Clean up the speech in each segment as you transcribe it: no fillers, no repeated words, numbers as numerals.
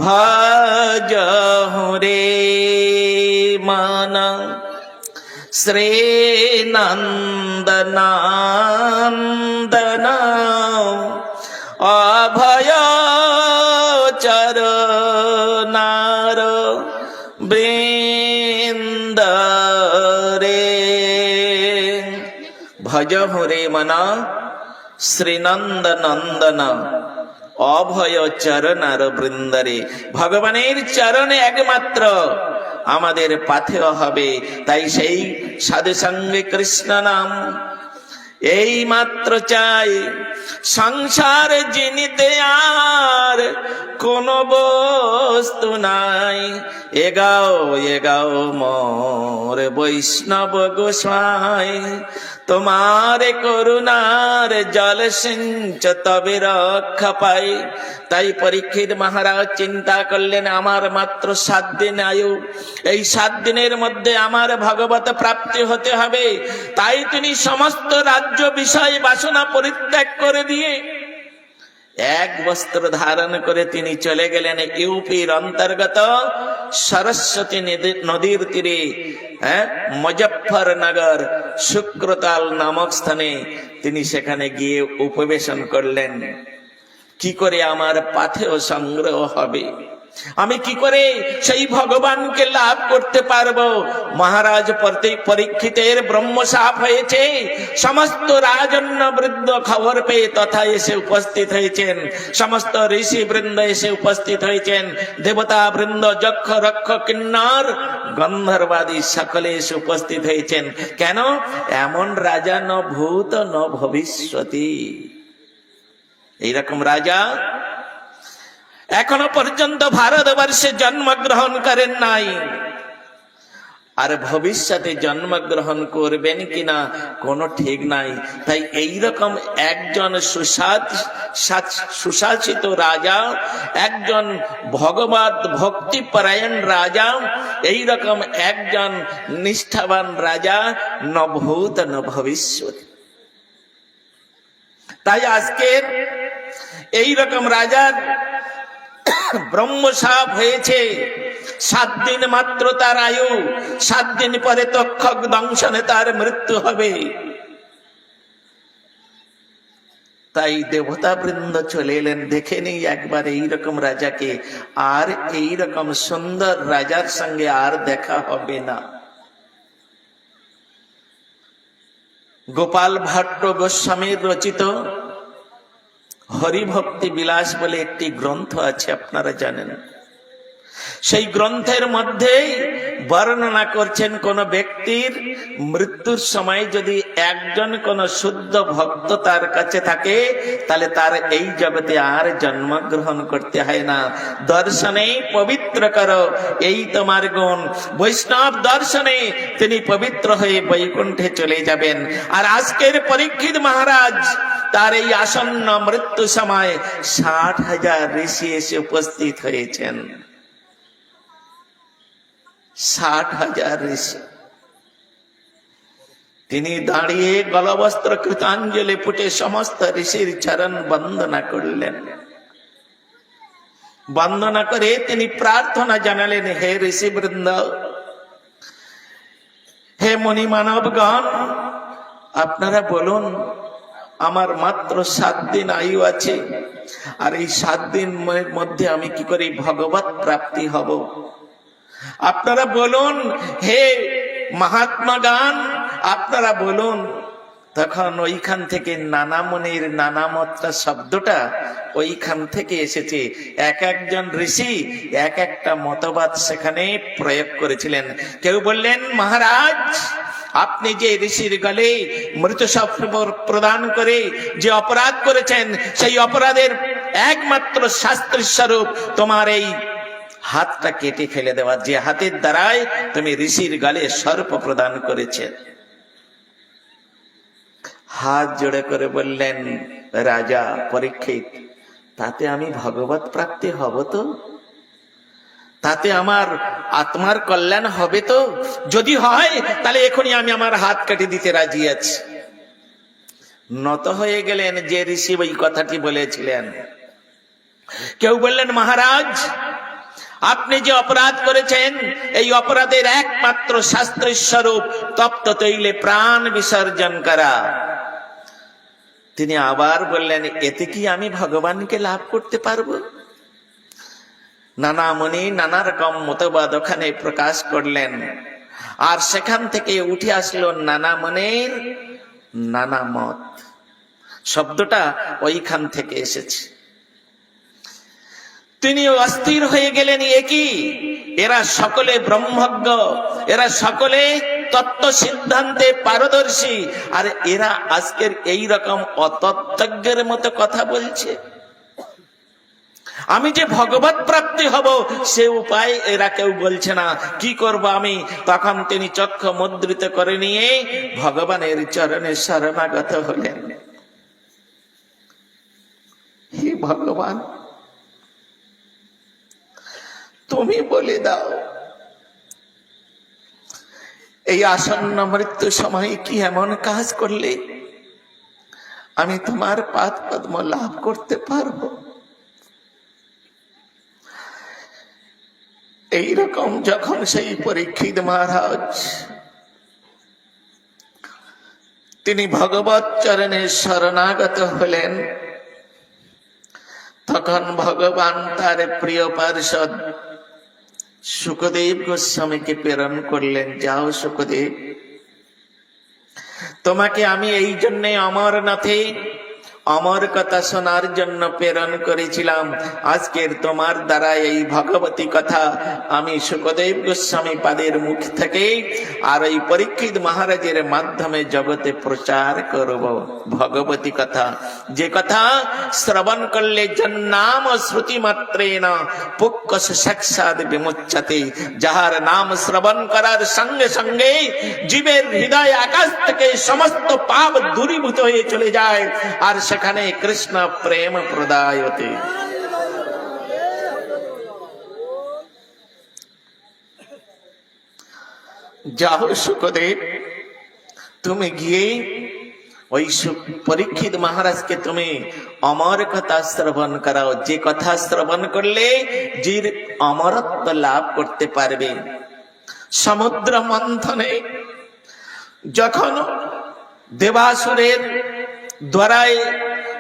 ভজহু রে মন শ্রীনন্দনন্দন অভয় চরণার বৃন্দ রে। ভজহু রে মন শ্রীনন্দনন্দন অভয় চরণার বৃন্দরে। ভগবানের চরণে একমাত্র আমাদের পাথেয় হবে। তাই সেই সাধু সঙ্গে কৃষ্ণ নাম এই মাত্র চাই। সংসার জিনিতে আর কোন বস্তু নাই। এগাও এগাও মোর বৈষ্ণব গোসাই, তোমার করুণার জল সিঞ্চ তবে রক্ষা পাই। তাই পরীক্ষিত মহারাজ চিন্তা করলেন, আমার মাত্র 7 দিন আয়ু, এই 7 দিনের মধ্যে আমার ভগবত প্রাপ্তি হতে হবে। তাই তিনি সমস্ত রাজ্য বিষয় বাসনা পরিত্যাগ করে দিয়ে এক বস্ত্র ধারণ করে তিনি চলে গেলেন ইউপির অন্তর্গত সরস্বতী নদীর তীরে, মুজফ্ফরনগর শুক্রতাল নামক স্থানে তিনি সেখানে গিয়ে উপবেশন করলেন। কি করে আমার পাথেয় সংগ্রহ হবে, আমি কি করে সেই ভগবানকে লাভ করতে পারবো? মহারাজ পরীক্ষিতের ব্রহ্মশাপ হয়েছে। সমস্ত রাজন্য বৃন্দ খবর পেয়ে তথা এসে উপস্থিত হয়েছেন। সমস্ত ঋষি বৃন্দ এসে উপস্থিত হয়েছেন। দেবতা বৃন্দ, যক্ষ রক্ষ কিন্নর গন্ধর্বাদী সকলে এসে উপস্থিত হয়েছেন। কেন? এমন রাজা ন ভূত ন ভবিষ্যতি। এইরকম রাজা এখনো পর্যন্ত ভারতবর্ষে জন্মগ্রহণ করেন নাই, আর ভবিষ্যতে জন্মগ্রহণ করবেন কিনা কোনো ঠিক নাই। তাই এইরকম একজন সুশাসিত রাজা, একজন ভগবত ভক্তিপরায়ণ রাজা, এইরকম একজন নিষ্ঠাবান রাজা ন ভূত ন ভবিষ্যৎ। তাই আজকের এইরকম রাজার ব্রহ্মশাপ হয়েছে। 7 দিন মাত্র তার আয়ু, 7 দিন পরে তক্ষক দংশনে তার মৃত্যু হবে। তাই দেবতা বৃন্দ চলে এলেন, দেখে নেই একবার এইরকম রাজাকে, আর এইরকম সুন্দর রাজার সঙ্গে আর দেখা হবে না। গোপাল ভাট্ট গোস্বামীর রচিত হরিভক্তি বিলাস বলে একটি গ্রন্থ আছে, আপনারা জানেন। সেই গ্রন্থের মধ্যেই বর্ণনা করছেন, কোন ব্যক্তির মৃত্যুর সময় যদি একজন কোন শুদ্ধ ভক্ত তার কাছে থাকে, তাহলে তার এই জগতে আর জন্মগ্রহণ করতে হয় না। দর্শনে পবিত্র করো, এই তোমার গুণ। বৈষ্ণব দর্শনে তিনি পবিত্র হয়ে বৈকুণ্ঠে চলে যাবেন। আর আজকের পরীক্ষিত মহারাজ তার এই আসন্ন মৃত্যু সময় 60,000 ঋষি এসে উপস্থিত হয়েছেন। 60,000 ঋষি। তিনি দাঁড়িয়ে গলবস্ত্র কৃতাঞ্জলি ফুটে সমস্ত ঋষির চরণ বন্দনা করলেন। বন্দনা করে তিনি প্রার্থনা জানালেন, হে ঋষিবৃন্দ, হে মুনি মানবগণ, আপনারা বলুন, আমার মাত্র 7 দিন আয়ু আছে, আর এই 7 দিনের মধ্যে আমি কি করে ভগবত প্রাপ্তি হব? আপনারা বলুন, হে মহাত্মাগান, আপনারা বলুন। তখন ওইখান থেকে নানা মুনির নানা মতটা শব্দটা ওইখান থেকে এসেছে। এক একজন ঋষি এক একটা মতবাদ সেখানে প্রয়োগ করেছিলেন। কেউ বললেন, মহারাজ, আপনি যে ঋষির গলে মৃতশাপ প্রদান করে যে অপরাধ করেছেন, সেই অপরাধের একমাত্র শাস্ত্রীর স্বরূপ তোমার এই হাতটা কেটে ফেলে দেওয়া, যে হাতের দ্বারাই তুমি ঋষির গালে সর্প প্রদান করেছে। হাত জোড়ে করে বললেন রাজা পরীক্ষিত, তাতে আমি ভগবত প্রাপ্তি হব তো? তাতে আমার আত্মার কল্যাণ হবে তো? যদি হয় তাহলে এখনই আমি আমার হাত কেটে দিতে রাজি আছি। নত হয়ে গেলেন যে ঋষি ওই কথাটি বলেছিলেন। কেউ বললেন, মহারাজ আপনি যে অপরাধ করেছেন, এই অপরাধের একমাত্র শাস্ত্রের স্বরূপ তপ্ত তৈলে প্রাণ বিসর্জন করা। তিনি আবার বললেন, এতে কি আমি ভগবানকে লাভ করতে পারবো? নানা মুনি নানা রকম মতবাদ ওখানে প্রকাশ করলেন, আর সেখান থেকে উঠে আসলো নানা মনের নানা মত। শব্দটা ওইখান থেকে এসেছে। তিনি অস্থির হয়ে গেলেন, একই এরা সকলে ব্রহ্মজ্ঞ, এরা সকলে তত্ত্ব সিদ্ধান্তে পারদর্শী, আর এরা আজকের এই রকম অতত্ত্বজ্ঞের মতো কথা বলছে। আমি যে ভগবত প্রাপ্তি হব সে উপায় এরা কেউ বলছে না, কি করব আমি? তখন তিনি চক্ষু মুদ্রিত করে নিয়ে ভগবানের চরণে শরণাগত হলেন। হে ভগবান, তুমি বলে দাও, এই আসন্ন মৃত্যু সময় কি এমন কাজ করলে আমি তোমার পাদ পদ্ম লাভ করতে পারবো? এইরকম যখন সেই পরীক্ষিত মহারাজ তিনি ভগবত চরণে শরণাগত হলেন, তখন ভগবান তার প্রিয় পার্ষদ শুকদেব গোস্বামীকে প্রেরণ করলেন। যাও শুকদেব, তোমাকে আমি এই জন্যে অমরনাথে অমর কথা শোনার জন্য প্রেরণ করেছিলাম। আজকের তোমার দ্বারা এই ভগবতী কথা আমি শুকদেব গোস্বামী পাদের মুখ থেকে আর এই পরীক্ষিত মহারাজের মাধ্যমে জগতে প্রচার করব। ভগবতী কথা, যে কথা শ্রবণ করলে জন্নাম শ্রুতি মাত্রেণ পুক্কশ সাক্ষাৎ বিমুচ্যতে, যাহার নাম শ্রবণ করার সঙ্গে সঙ্গে জীবের হৃদয় আকাশ থেকে সমস্ত পাপ দূরীভূত হয়ে চলে যায়, আর সেখানে কৃষ্ণ প্রেম প্রদায়তে। যাও শুকদেব, তুমি গিয়ে ওই পরীক্ষিত মহারাজকে তুমি অমর কথা শ্রবণ করাও, যে কথা শ্রবণ করলে জীব অমরত্ব লাভ করতে পারবে। সমুদ্র মন্থনে যখন দেবাসুরের দ্বারায়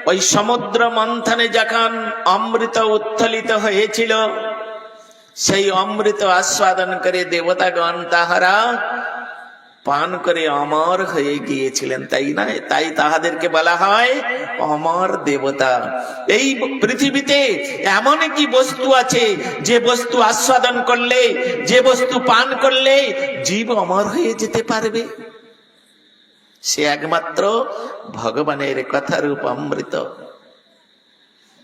ওই সমুদ্র মন্থনে যখন অমৃত উত্থলিত হয়েছিল, সেই অমৃত আস্বাদন করে দেবতাগণ তাহারা পান করে অমর হয়ে গিয়েছিলেন, তাই না? তাই তাহাদেরকে বলা হয় অমর দেবতা। এই পৃথিবীতে এমন কি বস্তু আছে যে বস্তু আস্বাদন করলে, যে বস্তু পান করলে জীব অমর হয়ে যেতে পারবে? সে একমাত্র ভগবানের কথারূপ অমৃত।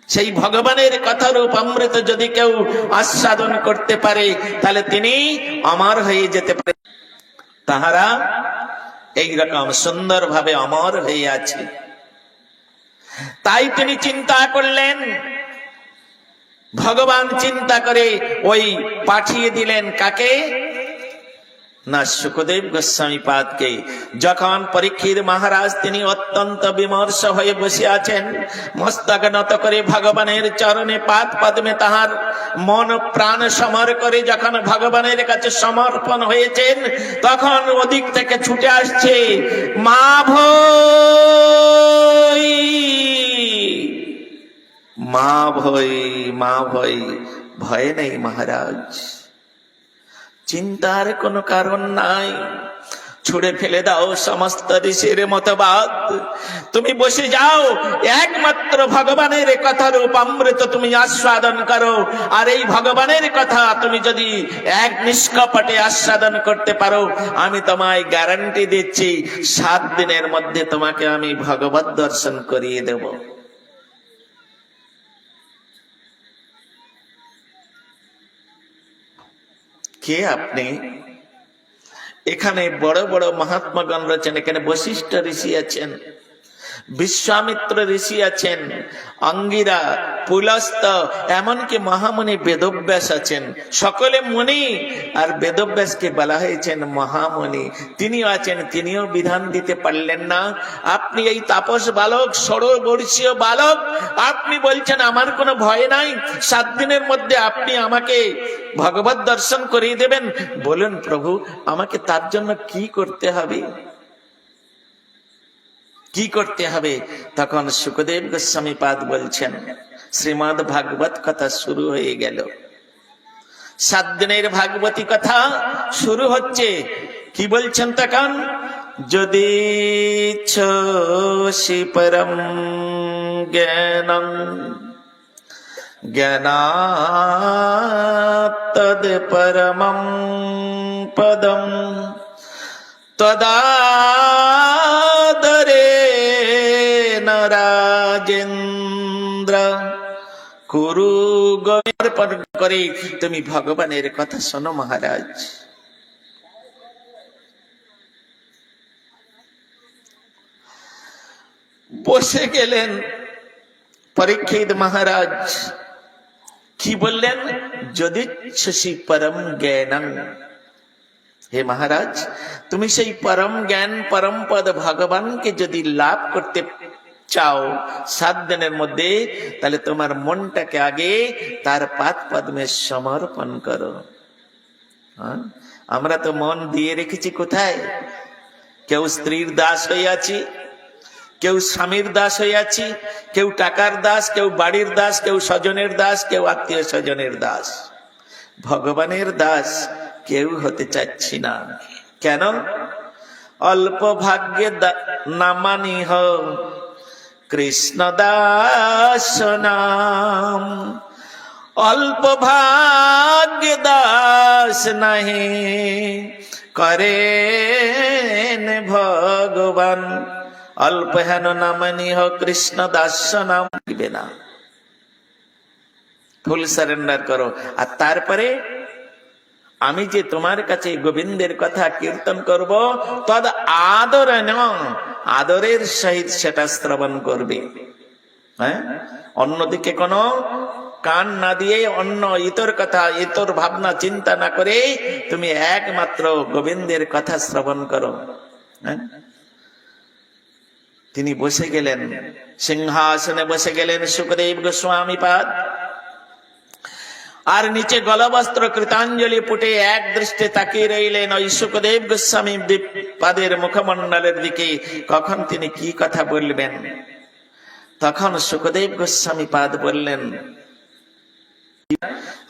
সেই ভগবানের কথারূপ অমৃত যদি কেউ আস্বাদন করতে পারে, তাহলে তিনি অমর হয়ে যেতে পারে। তাহারা এইরকম সুন্দর ভাবে অমর হয়ে আছে। তাই তিনি চিন্তা করলেন, ভগবান চিন্তা করে ওই পাঠিয়ে দিলেন কাকে না, শুকদেব গোস্বামী পাদকে। যখন পরীক্ষিত মহারাজ তিনি অত্যন্ত বিমর্ষ হয়ে বসে আছেন, মস্তক নত করে ভগবানের চরণে পাদ পদ্মে তাহার মন প্রাণ সমর করে যখন ভগবানের কাছে সমর্পণ হয়েছেন, তখন ওদিক থেকে ছুটে আসছে মা ভৈ, মা ভৈ, মা ভৈ। ভয় নেই মহারাজ, চিন্তার কোনো কারণ নাই। ছুড়ে ফেলে দাও সমস্ত ঋষির মতবাদ, তুমি বসে যাও, একমাত্র ভগবানের কথারূপ অমৃত তুমি আস্বাদন করো। আর এই ভগবানের কথা তুমি যদি এক নিষ্কপটে আস্বাদন করতে পারো, আমি তোমায় গ্যারান্টি দিচ্ছি 7 দিনের মধ্যে তোমাকে আমি ভগবত দর্শন করিয়ে দেব। কে আপনি? এখানে বড় বড় মহাত্মাগণ রয়েছেন, এখানে বশিষ্ঠ ঋষি আছেন, বিশ্বামিত্র ঋষি আছেন, অঙ্গিরা পুলস্ত, এমনকি মহামুনি বেদব্যাস আছেন, সকলে মুনি, আর বেদব্যাসকে বলা হয়েছেন মহামুনি। তিনিও আছেন, তিনিও বিধান দিতে পারলেন না। আপনি এই তাপস বালক, 16 বর্ষীয় বালক, আপনি বলছেন আমার কোনো ভয় নাই, 7 দিনের মধ্যে আপনি আমাকে ভগবত দর্শন করিয়ে দেবেন। বলুন প্রভু, আমাকে তার জন্য কি করতে হবে, কি করতে হবে? তখন সুখদেব গোস্বামী পাদ বলছেন, শ্রীমদ্ ভাগবত কথা শুরু হয়ে গেল। 7 দিনের ভাগবতী কথা শুরু হচ্ছে। কি বলছেন তখন? যদি ছোষি পরম জ্ঞানং জ্ঞানাৎ তদ পরমং পদম তদাদরেণ রাজেন্দ্র কুরু গোপন করে তুমি ভগবানের কথা শোনো মহারাজ। বসে গেলেন পরীক্ষিত মহারাজ। কি বললেন? যদি শশী পরম জ্ঞানং, হে মহারাজ, তুমি সেই পরম জ্ঞান পরম পদ ভগবানকে যদি লাভ করতে চাও 7 দিনের মধ্যে, তাহলে তোমার মনটাকে আগে তার পাদ পদ্মে সমর্পণ করো। আমরা তো মন দিয়ে রেখেছি কোথায়? কেউ স্ত্রীর দাস হয়ে আছি, কেউ স্বামীর দাস হয়ে আছি, কেউ টাকার দাস, কেউ বাড়ির দাস, কেউ স্বজনের দাস, কেউ আত্মীয় স্বজনের দাস। ভগবানের দাস কেউ হতে চাচ্ছি না। কেন? অল্প ভাগ্যে নামানি হ কৃষ্ণ দাস নাম, অল্প ভাগ্য দাস নাহি করেন ভগবান। অল্প হেন নামানি হ কৃষ্ণ দাস নাম, দিবে না। ফুল সারেন্ডার করো। আর তারপরে আমি যে তোমার কাছে গোবিন্দের কথা কীর্তন করব, তদ আদরেণ, আদরের সহিত সেটা শ্রবণ করবে। হ্যাঁ, অন্যদিকে কোনো কান না দিয়ে, অন্য ইতর কথা, ইতর ভাবনা চিন্তা না করে তুমি একমাত্র গোবিন্দের কথা শ্রবণ করো। হ্যাঁ, তিনি বসে গেলেন, সিংহাসনে বসে গেলেন সুখদেব গোস্বামী পাদ। আর নিচে গলবস্ত্র কৃতাঞ্জলি পুটে এক দৃষ্টে তাকিয়ে রইলেন ওই সুখদেব গোস্বামী পাদের মুখমণ্ডলের দিকে। কখন তিনি কি কথা বলবেন? তখন সুখদেব গোস্বামী পাদ বললেন,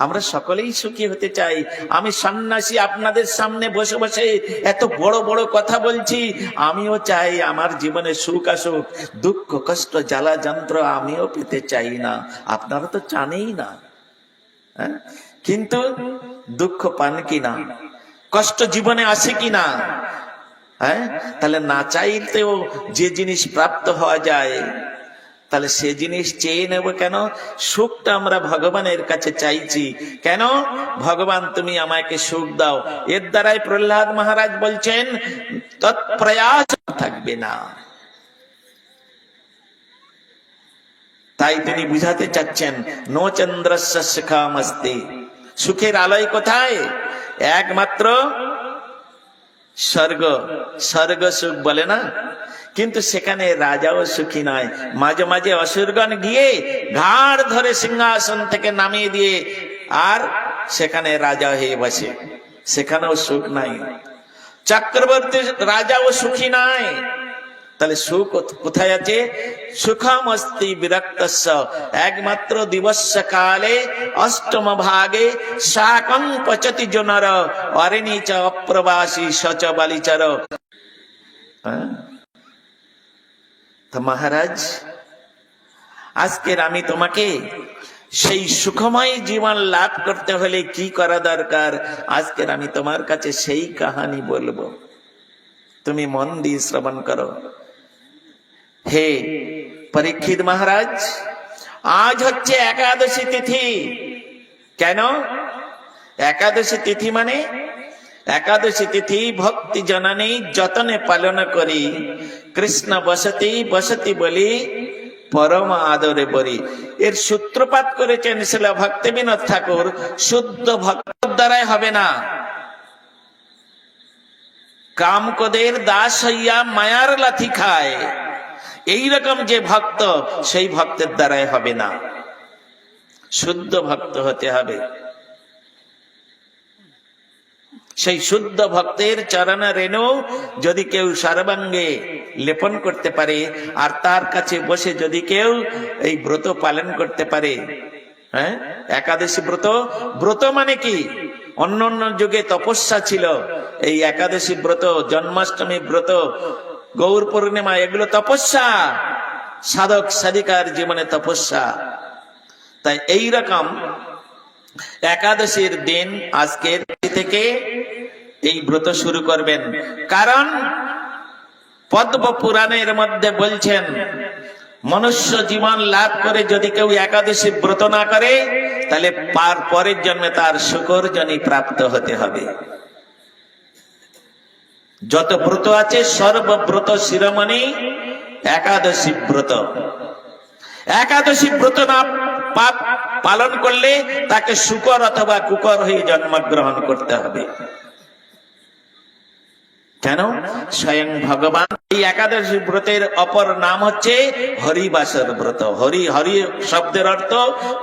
আমরা সকলেই সুখী হতে চাই। আমি সন্ন্যাসী, আপনাদের সামনে বসে বসে এত বড় বড় কথা বলছি। আমিও চাই আমার জীবনে সুখ আসুক, দুঃখ কষ্ট জ্বালা যন্ত্র আমিও পেতে চাই না। আপনারা তো জানেই না। কিন্তু দুঃখ পান কিনা, কষ্ট জীবনে আসে কিনা? হ্যাঁ, তাহলে না চাইতেও যে জিনিস প্রাপ্ত হওয়া যায়, তাহলে সে জিনিস চেয়ে নেব কেন? সুখটা আমরা ভগবানের কাছে চাইছি কেন? ভগবান তুমি আমাকে সুখ দাও। এর দ্বারাই প্রহ্লাদ মহারাজ বলছেন তৎপ্রয়াস থাকবে না। তাই তিনি বুঝাতে চাচ্ছেন নো চন্দ্রস্য শিখামস্তি, সুখের আলোয় কোথায়? একমাত্র স্বর্গ। স্বর্গ সুখ বলে না, কিন্তু সেখানে রাজাও সুখী নয়। মাঝে মাঝে অসুরগণ গিয়ে ঘাড় ধরে সিংহাসন থেকে নামিয়ে দিয়ে আর সেখানে রাজা হয়ে বসে, সেখানেও সুখ নাই। চক্রবর্তী রাজাও সুখী নাই। তাহলে সুখ কোথায় আছে? সুখমস্তি বিরক্তস্য, একমাত্র দিবস কালে অষ্টম ভাগে শাকং পচতি জনর অরণি চ অপ্রবাসী সচ বালিচর। তো মহারাজ, আজকের আমি তোমাকে সেই সুখময় জীবন লাভ করতে হলে কি করা দরকার, আজকের আমি তোমার কাছে সেই কাহানি বলবো। তুমি মন দিয়ে শ্রবণ করো। হে পরীক্ষিত মহারাজ, আজ হচ্ছে একাদশী তিথি। কেন একাদশী তিথি? মানে একাদশী তিথি ভক্তি জননী যতনে পালন করি কৃষ্ণ বসতি বসতি বলি পরম আদরে বরি। এর সূত্রপাত করেছেন শিল ভক্তিবিনোদ ঠাকুর। শুদ্ধ ভক্ত দ্বারাই হবে না, কামকোদের দাস হইয়া মায়ার লাথি খায়, এইরকম যে ভক্ত, সেই ভক্তের দ্বারাই হবে না। শুদ্ধ ভক্ত হতে হবে। সেই শুদ্ধ ভক্তের চরণ রেণু যদি কেউ সর্বাঙ্গে লেপন করতে পারে, আর তার কাছে বসে যদি কেউ এই ব্রত পালন করতে পারে, হ্যাঁ, একাদশী ব্রত। ব্রত মানে কি? অন্য অন্য যুগে তপস্যা ছিল, এই একাদশী ব্রত, জন্মাষ্টমী ব্রত, গৌর পূর্ণিমা, এগুলো তপস্যা, সাধক সাধিকার জীবনে তপস্যা। তাই এই রকম একাদশীর দিন আজকের থেকে এই ব্রত শুরু করবেন। কারণ পদ্ম পুরাণের মধ্যে বলছেন, মনুষ্য জীবন লাভ করে যদি কেউ একাদশী ব্রত না করে, তাহলে পরের জন্মে তার শুকরজনি প্রাপ্ত হতে হবে। যত ব্রত আছে সর্বব্রত শিরোমণি একাদশী ব্রত। একাদশী ব্রত না পালন করলে তাকে শুকর অথবা কুকর হয়ে জন্মগ্রহণ করতে হবে। কেন? স্বয়ং ভগবান এই একাদশী ব্রতের অপর নাম হচ্ছে হরিবাসর ব্রত। হরি, হরি শব্দের অর্থ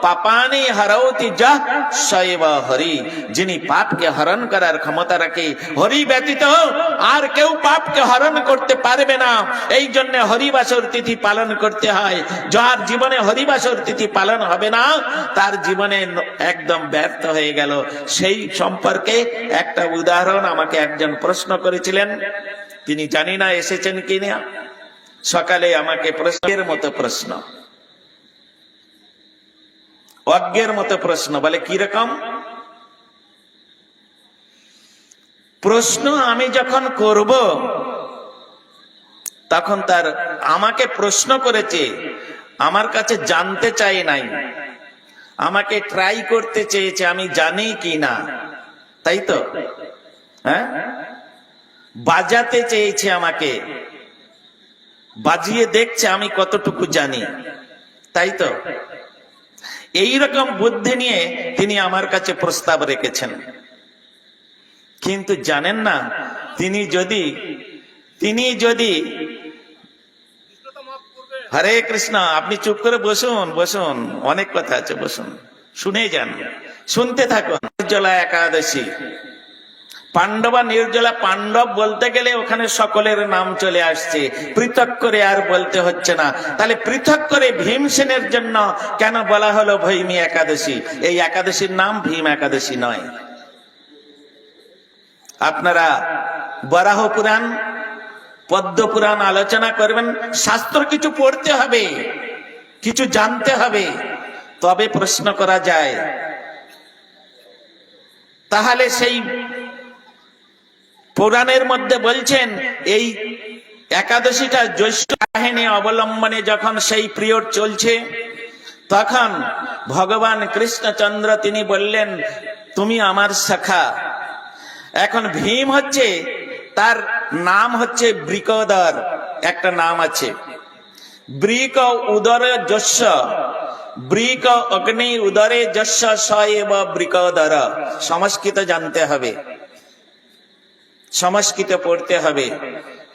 পাপানি হরৌতি যঃ সৈব হরি। যিনি পাপকে হরণ করার ক্ষমতা রাখে, হরি ব্যতীত আর কেউ পাপকে হরণ করতে পারবে না। এই জন্য হরিবাসর তিথি পালন করতে হয়। যার জীবনে হরিবাসর তিথি পালন হবে না, তার জীবনে একদম ব্যর্থ হয়ে গেল। সেই সম্পর্কে একটা উদাহরণ আমাকে একজন প্রশ্ন করেছিলেন। তিনি জানি না এসেছেন কিনা, সকালে আমাকে প্রশ্নের মতো প্রশ্ন, অজ্ঞের মতো প্রশ্ন। বলে কিরকম প্রশ্ন? আমি যখন করব তখন তার আমাকে প্রশ্ন করেছে, আমার কাছে জানতে চাই নাই, আমাকে ট্রাই করতে চেয়েছে আমি জানি কি না, তাই তো? হ্যাঁ, বাজাতে চেয়েছে, আমাকে বাজিয়ে দেখছে আমি কতটুকু জানি, তাই তো? এই রকম বুদ্ধি নিয়ে তিনি আমার কাছে প্রস্তাব রেখেছেন। কিন্তু জানেন না, তিনি যদি হরে কৃষ্ণ, আপনি চুপ করে বসুন, বসুন, অনেক কথা আছে, বসুন, শুনে যান, শুনতে থাকুন। নির্জলা একাদশী, পাণ্ডবা নির্জলা, পাণ্ডব বলতে গেলে ওখানে সকলের নাম চলে আসছে, পৃথক করে আর বলতে হচ্ছে না। তাহলে পৃথক করে ভীমসেনের জন্য কেন বলা হলো ভৈমী একাদশী? এই একাদশীর নাম ভীম একাদশী নয়। আপনারা বরাহ পুরাণ, পদ্ম পুরাণ আলোচনা করবেন, শাস্ত্র কিছু পড়তে হবে, কিছু জানতে হবে, তবে প্রশ্ন করা যায়। তাহলে সেই পুরাণের মধ্যে বলছেন এই একাদশীটা জ্যৈষ্ঠ কাহিনী অবলম্বনে যখন সেই পিরিয়ড চলছে, তখন ভগবান কৃষ্ণচন্দ্র তিনি বললেন, তুমি আমার সখা। এখন ভীম হচ্ছে, তার নাম হচ্ছে বৃকোদর, একটা নাম আছে, বৃক উদরে যস্য, বৃক অগ্নি উদরে যস্য স এব বৃকোদর। সংস্কৃত জানতে হবে, সংস্কৃত পড়তে হবে,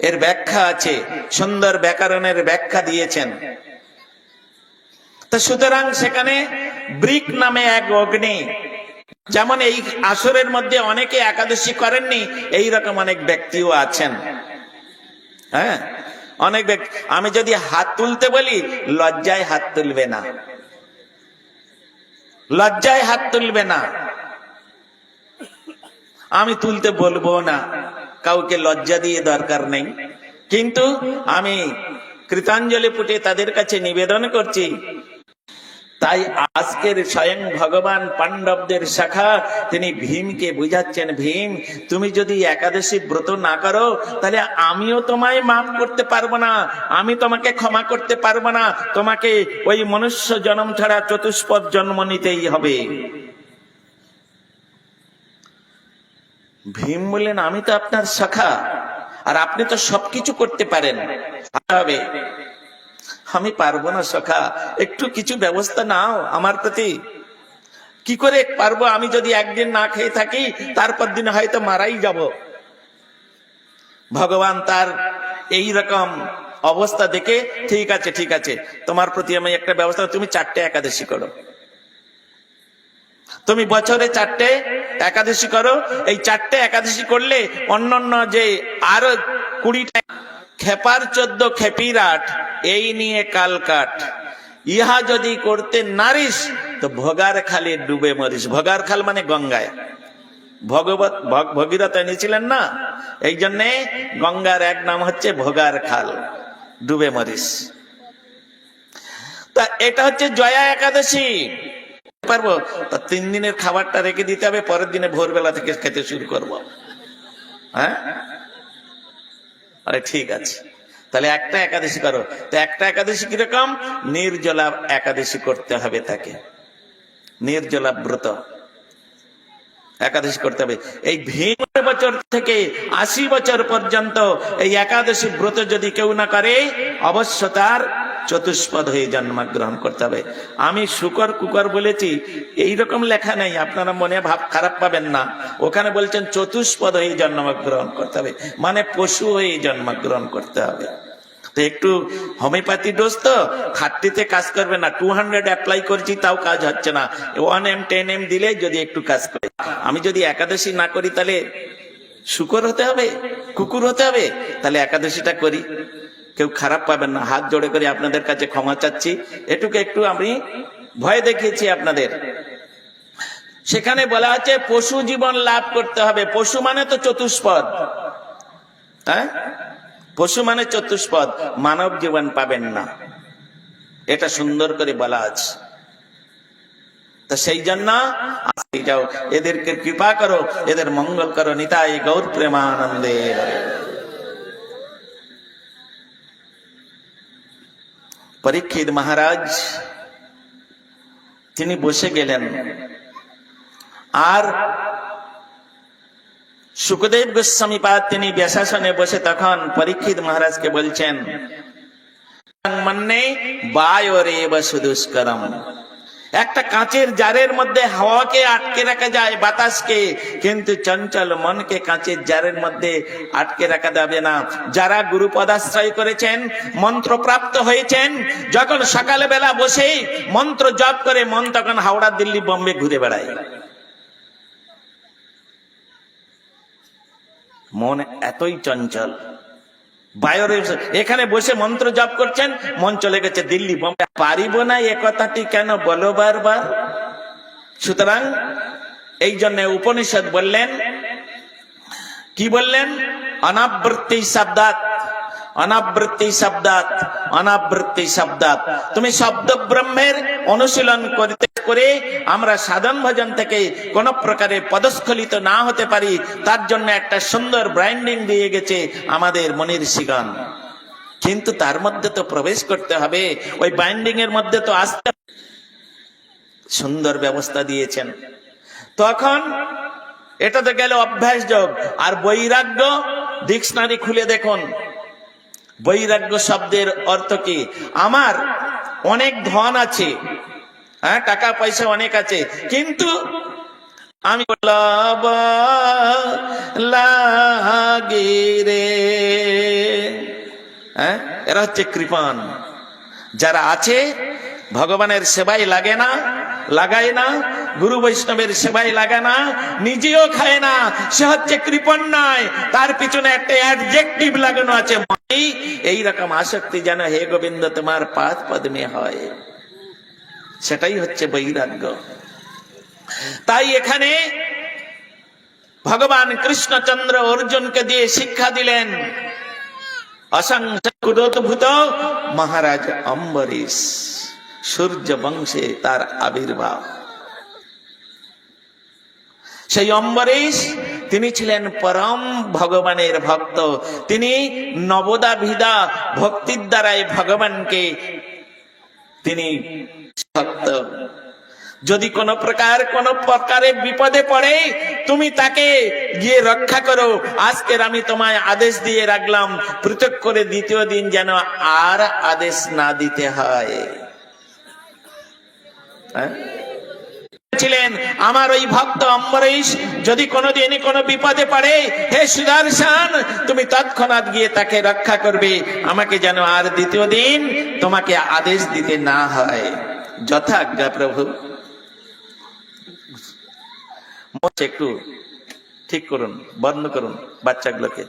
এর ব্যাখ্যা আছে, সুন্দর ব্যাকরণের ব্যাখ্যা দিয়েছেন। তো সুতরাং সেখানে বৃক নামে এক অগ্নি, যেমন এই আসরের মধ্যে অনেকে একাদশী করেননি, এই রকম অনেক ব্যক্তিও আছেন। হ্যাঁ, অনেক ব্যক্তি, আমি যদি হাত তুলতে বলি লজ্জায় হাত তুলবে না, লজ্জায় হাত তুলবে না, আমি তুলতে বলবো না, কাউকে লজ্জা দিয়ে দরকার নেই। কিন্তু আমি কৃতাঞ্জলি পুটে তাদের কাছে নিবেদন করছি। তাই আজকের স্বয়ং ভগবান পাণ্ডবদের শাখা, তিনি ভীমকে বুঝাচ্ছেন, ভীম তুমি যদি একাদশী ব্রত না করো, তাহলে আমিও তোমায় মাফ করতে পারবো না, আমি তোমাকে ক্ষমা করতে পারবো না, তোমাকে ওই মনুষ্য জন্ম ছাড়া চতুষ্পদ জন্ম নিতেই হবে। ভীম বললেন, আমি তো আপনার সখা, আর আপনি তো সবকিছু করতে পারেন, হবে আমি পারবো না সখা, একটু কিছু ব্যবস্থা নাও আমার প্রতি। কি করে পারবো, আমি যদি একদিন না খেয়ে থাকি তারপর দিন হয়তো মারাই যাব। ভগবান তার এই রকম অবস্থা দেখে, ঠিক আছে ঠিক আছে, তোমার প্রতি আমি একটা ব্যবস্থা, তুমি 4টে একাদশী করো, তুমি বছরে 4টে একাদশী করো। এই 4টে একাদশী করলে অন্যান্য যে আরো 20টা, খেপার 14 খেপির 8, এই নিয়ে কাল কাট, ইহা যদি করতে নারিস তো ভোগার খালে ডুবে মরিস। ভোগার খাল মানে গঙ্গায়, ভগীরথ এনেছিলেন না, এই জন্যে গঙ্গার এক নাম হচ্ছে ভোগার খাল, ডুবে মরিস। তা এটা হচ্ছে জয়া একাদশী। পারবো তা 3 দিনের খাবারটা রেখে দিতে হবে, পরের দিনে ভোরবেলা থেকে খেতে শুরু করব। হ্যাঁ, আরে ঠিক আছে, তাহলে একটা একাদশী করো। তো একটা একাদশী কিরকম? নির্জলা একাদশী করতে হবে, তাকে নির্জলা ব্রত একাদশী করতে হবে। এই 20 বছর থেকে 80 বছর পর্যন্ত এই একাদশী ব্রত যদি কেউ না করে, অবশ্য তার চতুষ্পদ হয়ে জন্মগ্রহণ করতে হবে। আমি শুকর কুকর বলেছি, এইরকম লেখা নেই, আপনারা মনে ভাব খারাপ পাবেন না। ওখানে বলছেন চতুষ্পদ হয়ে জন্মগ্রহণ করতে হবে, মানে পশু হয়ে জন্মগ্রহণ করতে হবে। তো একটু হোমিওপ্যাথি ডোজ তো 30তে কাজ করবে না, 200 অ্যাপ্লাই করছি তাও কাজ হচ্ছে না, 1M 10M দিলে যদি একটু কাজ করে। আমি যদি একাদশী না করি তাহলে শুকর হতে হবে, কুকুর হতে হবে? তাহলে একাদশীটা করি, কেউ খারাপ পাবেন না, হাত জোড়ে করে আপনাদের কাছে ক্ষমা চাচ্ছি। এটুকু একটু আমি ভয় দেখিয়েছি আপনাদের। সেখানে বলা আছে পশু জীবন লাভ করতে হবে। পশু মানে তো চতুষ্পদ, হ্যাঁ, পশু মানে চতুষ্পদ, মানব জীবন পাবেন না, এটা সুন্দর করে বলা আছে। তো সেই জন্য যাও, এদেরকে কৃপা করো, এদের মঙ্গল করো, নিতাই গৌর প্রেমানন্দে। পরীক্ষিত মহারাজ তিনি বসে গেলেন, আর সুখদেব গোস্বামী পাদ তিনি ব্যাসাসনে বসে তখন পরীক্ষিত মহারাজকে বলছেন, মন্নে বায়োরেব সুদুষ্করম। একটা কাঁচের জারের মধ্যে হাওয়াকে আটকে রাখা যায়, বাতাসকে, কিন্তু চঞ্চল মনকে কাঁচের জারের মধ্যে আটকে রাখা যাবে না। যারা গুরু পদাশ্রয় করেছেন, মন্ত্র প্রাপ্ত হয়েছেন, যখন সকালে বেলা বসে মন্ত্র জপ করে, মন তখন হাওড়া, দিল্লি, বোম্বে ঘুরে বেড়ায়। মন এতই চঞ্চল। এখানে বসে মন্ত্র জপ করছেন, মন চলে গেছে দিল্লি, বোম্বে। পারিব না এ কথাটি কেন বলো বারবার? সুতরাং এই জন্য উপনিষদ বললেন, কি বললেন? অনাবৃত্তি শব্দাত, অনাবৃত্তি শব্দাত, অনাবৃত্তি শব্দাত। তুমি শব্দ ব্রহ্মের অনুশীলন করতে করে আমরা সাধন ভজন থেকে কোন প্রকারে পদস্খলিত না হতে পারি, তার জন্য একটা সুন্দর ব্র্যান্ডিং দিয়ে গেছে আমাদের মনীষীগণ। কিন্তু তার মধ্যে তো প্রবেশ করতে হবে, ওই বাইন্ডিং এর মধ্যে তো আসতে সুন্দর ব্যবস্থা দিয়েছেন। তখন এটা তো গেল অভ্যাস যোগ। আর বৈরাগ্য, ডিকশনারি খুলে দেখুন বৈরাগ্য শব্দের অর্থ কি। আমার অনেক ধন আছে, হ্যাঁ, টাকা পয়সা অনেক আছে, কিন্তু আমি লাগে রে, হ্যাঁ, এরা হচ্ছে কৃপণ। যারা আছে ভগবানের সেবায় লাগে না, লাগায় না, গুরু বৈষ্ণবের সেবায় লাগে না, নিজেও খায় না, সে হচ্ছে কৃপণ নয়, তার পিছনে একটা অ্যাডজেক্টিভ লাগানো আছে। এইরকম আসক্তি যেন হে গোবিন্দ তোমার পাদ পদ্মে হয়, সেটাই হচ্ছে বৈরাগ্য। তাই এখানে ভগবান কৃষ্ণচন্দ্র অর্জুনকে দিয়ে শিক্ষা দিলেন। অসংখ্যভূত মহারাজ অম্বরীশ, সূর্য বংশে তার আবির্ভাব। সেই অম্বরীশ তিনি ছিলেন পরম ভগবানের ভক্ত। তিনি নবদা ভিদা ভক্তির দ্বারাই ভগবানকে তিনি ভক্ত। যদি কোন প্রকারে বিপদে পড়ে তুমি তাকে গিয়ে রক্ষা করো। আজকের আমি তোমায় আদেশ দিয়ে রাখলাম, পৃথক করে দ্বিতীয় দিন যেন আর আদেশ না দিতে হয়। ছিলেন আমার ওই ভক্ত অম্বরীশ যদি কোনোদিনই কোনো বিপদে পড়ে, হে সুদর্শন, তুমি তৎক্ষণাৎ গিয়ে তাকে রক্ষা করবে, আমাকে যেন আর দ্বিতীয় দিন তোমাকে আদেশ দিতে না হয়। যথাজ্ঞা প্রভু। একটু ঠিক করুন, বন্ধ করুন বাচ্চাগুলোকে।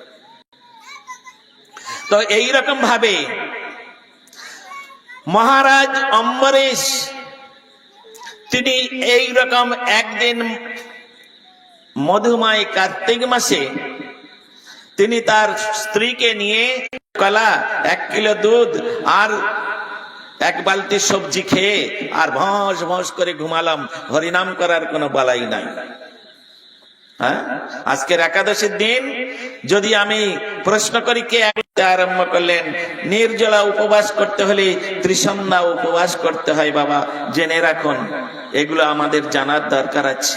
তো এইরকম ভাবে মহারাজ অম্বরীশ তিনি এইরকম একদিন মধুময় কার্তিক মাসে তিনি তার স্ত্রীকে নিয়ে কলা, 1 কিলো দুধ আর 1 বালতি সবজি খেয়ে আর ভস ভস করে ঘুমালাম। হরিনাম করার কোনো বালাই নাই। হ্যাঁ, আজকের একাদশীর দিন যদি আমি প্রশ্ন করি কে আরম্ভ করলেন? নির্জলা উপবাস করতে হলে ত্রিসন্ধ্যা উপবাস করতে হয় বাবা, জেনে রাখুন। এগুলো আমাদের জানার দরকার আছে।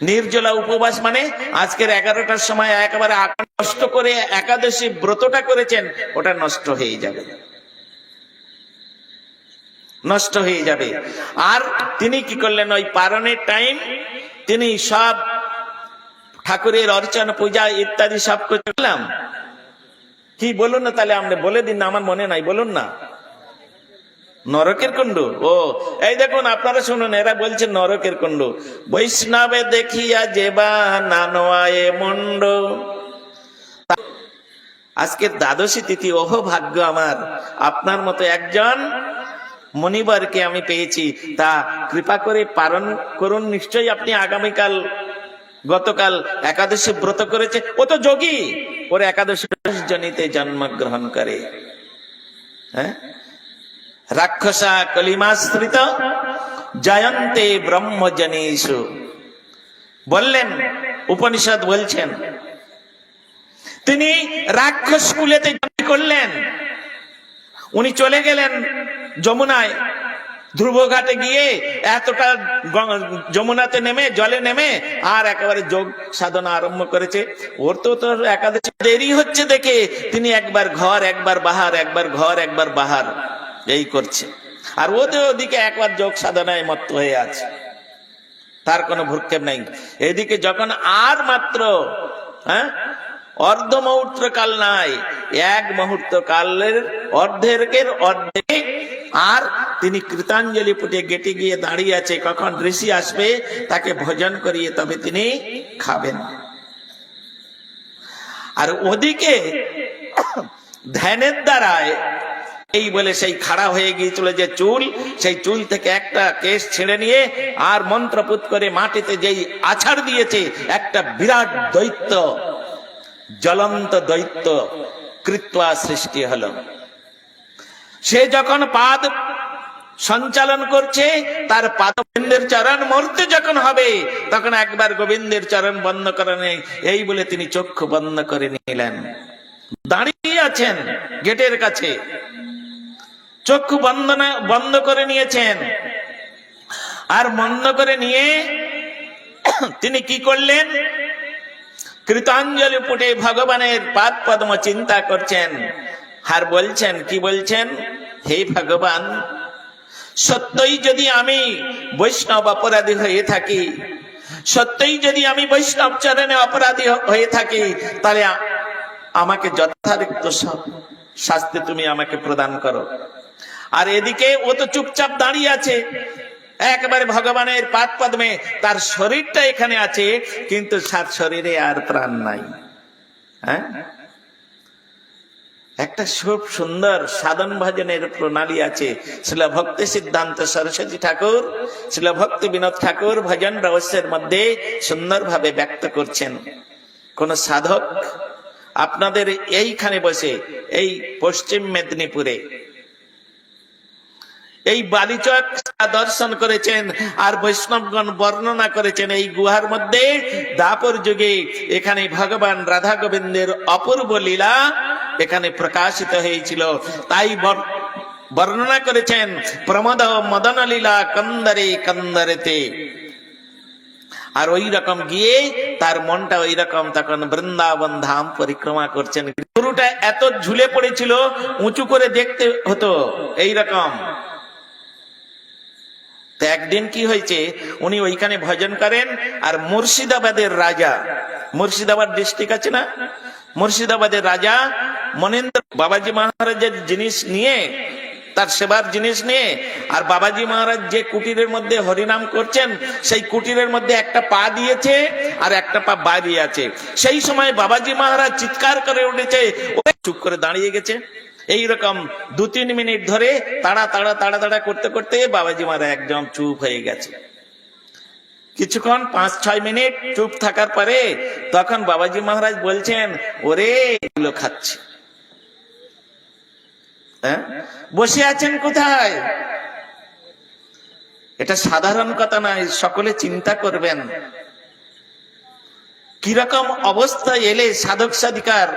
নির্জলা উপবাস মানে আজকের 11টার সময় একেবারে নষ্ট করে একাদশী ব্রতটা করেছেন, ওটা নষ্ট হয়ে যাবে, নষ্ট হয়ে যাবে। আর তিনি কি করলেন? ওই পারণের টাইম তিনি সব ঠাকুরের অর্চনা পূজা ইত্যাদি সব করলাম। কি বলুন না তাহলে, আমরা বলে দিন না, আমার মনে নাই, বলুন না। নরকের কুণ্ড। ও এই দেখুন, আপনারা শুনুন, এরা বলছে নরকের কুণ্ড। বৈষ্ণবে দেখিয়া যেবা নানোয়ায়ে মুন্ড। আজকে দ্বাদশী তিথি। ওহ ভাগ্য আমার, আপনার মতো একজন মনিবরকে আমি পেয়েছি। তা কৃপা করে পালন করুন। নিশ্চয়ই আপনি আগামীকাল, গতকাল একাদশী ব্রত করেছে। ও তো যোগী, ওর একাদশী জনিতে জন্মগ্রহণ করে। হ্যাঁ, রাক্ষসা কলিমাশ্রিত জয়ন্তে ব্রহ্মজনেষু বললেন, উপনিষদ বলছেন। তিনি রাক্ষস কুলেতে জন্ম করলেন। উনি চলে গেলেন যমুনায়, ধ্রুবঘাটে গিয়ে এতটা যমুনাতে নেমে, জলে নেমে আর একেবারে যোগ সাধনা আরম্ভ করেছে। ওর তো একাদশী দেরি হচ্ছে দেখে তিনি একবার ঘর একবার বাহার, একবার ঘর একবার বাহার এই করছে। আর ওদের ওদিকে একবার যোগ সাধনায় মত্ত হয়ে আছে, তার কোনো ভ্রুক্ষেপ নাই। এদিকে যখন আর মাত্র অর্ধ মুহূর্ত কাল নাই, 1 মুহূর্ত কালের অর্ধেক, আর তিনি কৃতাঞ্জলি পুটে গেটে গিয়ে দাঁড়িয়ে আছে, কখন ঋষি আসবে তাকে ভোজন করিয়ে তবে তিনি খাবেন। আর ওদিকে ধ্যানের দ্বারায় এই বলে সেই খাড়া হয়ে গিয়েছিল যে চুল, সেই চুল থেকে একটা কেশ ছেড়ে নিয়ে আর মন্ত্রপুত করে মাটিতে যেই আছাড় দিয়েছে, একটা বিরাট দৈত্য, জ্বলন্ত দৈত্য কৃত্বা সৃষ্টি হলো। সে যখন পাদ সঞ্চালন করছে, তার পাদবিন্দের চরণ মরতে যখন হবে, তখন একবার গোবিন্দের চরণ বন্ধ করে নেই, এই বলে তিনি চক্ষু বন্ধ করে নিলেন। দাঁড়িয়ে আছেন গেটের কাছে, চক্ষু বন্ধ করে নিয়েছেন। আর বন্ধ করে নিয়ে তিনি কি করলেন? কৃতাঞ্জলি পুটে ভগবানের পাদ পদ্ম চিন্তা করছেন আর বলছেন, কি বলছেন? হে ভগবান, সত্যই যদি আমি বৈষ্ণব অপরাধী হয়ে থাকি, সত্যই যদি আমি বৈষ্ণব চরণে অপরাধী হয়ে থাকি, তাহলে আমাকে যথাযথ শাস্তি তুমি আমাকে প্রদান করো। আর এদিকে ও তো চুপচাপ দাঁড়িয়ে আছে একেবারে ভগবানের পাদ পদ্মে, তার শরীরটা এখানে আছে, কিন্তু তার শরীরে আর প্রাণ নাই। হ্যাঁ, একটা খুব সুন্দর সাধন ভজনের প্রণালী আছে। শ্রীল ভক্তি সিদ্ধান্ত সরস্বতী ঠাকুর, শ্রীল ভক্তি বিনোদ ঠাকুর ভজন রহস্যের মধ্যে সুন্দরভাবে ব্যক্ত করছেন। কোন সাধক আপনাদের এইখানে বসে, এই পশ্চিম মেদিনীপুরে এই বালিচক দর্শন করেছেন, আর বৈষ্ণবগণ বর্ণনা করেছেন এই গুহার মধ্যে দ্বাপর যুগে এখানে ভগবান রাধা গোবিন্দের অপূর্ব লীলা এখানে প্রকাশিত হয়েছিল। তাই বর্ণনা করেছেন প্রমোদ মদন লীলা কন্দরে কন্দরেতে। আর ওই রকম গিয়ে তার মনটা ওই রকম, তখন বৃন্দাবন ধাম পরিক্রমা করছেন। গরুটা এত ঝুলে পড়েছিল, উঁচু করে দেখতে হতো এই রকম। তো একদিন কি হয়েছে, উনি ওইখানে ভজন করেন, আর মুর্শিদাবাদের রাজা, মুর্শিদাবাদ ডিস্ট্রিক্ট আছে না, মুর্শিদাবাদের রাজা মনেন্দ্র বাবাজি মহারাজের জিনিস নিয়ে, তার সেবার জিনিস নিয়ে, আর বাবাজি মহারাজ যে কুটিরের মধ্যে হরিনাম করছেন, সেই কুটিরের মধ্যে একটা পা দিয়েছে আর একটা পা বাইরে আছে। সেই সময় বাবাজি মহারাজ চিৎকার করে উঠেছে, চুপ করে দাঁড়িয়ে গেছে। এইরকম 2-3 মিনিট ধরে তাড়া তাড়া তাড়া তাড়া করতে করতে বাবাজি মহারাজ একদম চুপ হয়ে গেছে। কিছুক্ষণ 5-6 মিনিট চুপ থাকার পরে তখন বাবাজি মহারাজ বলছেন, ওরে এগুলো খাচ্ছে, বসে আছেন কোথায়? এটা সাধারণ কথা নয়, সকলে চিন্তা করবেন কিরকম অবস্থা এলে সাধক সাধিকার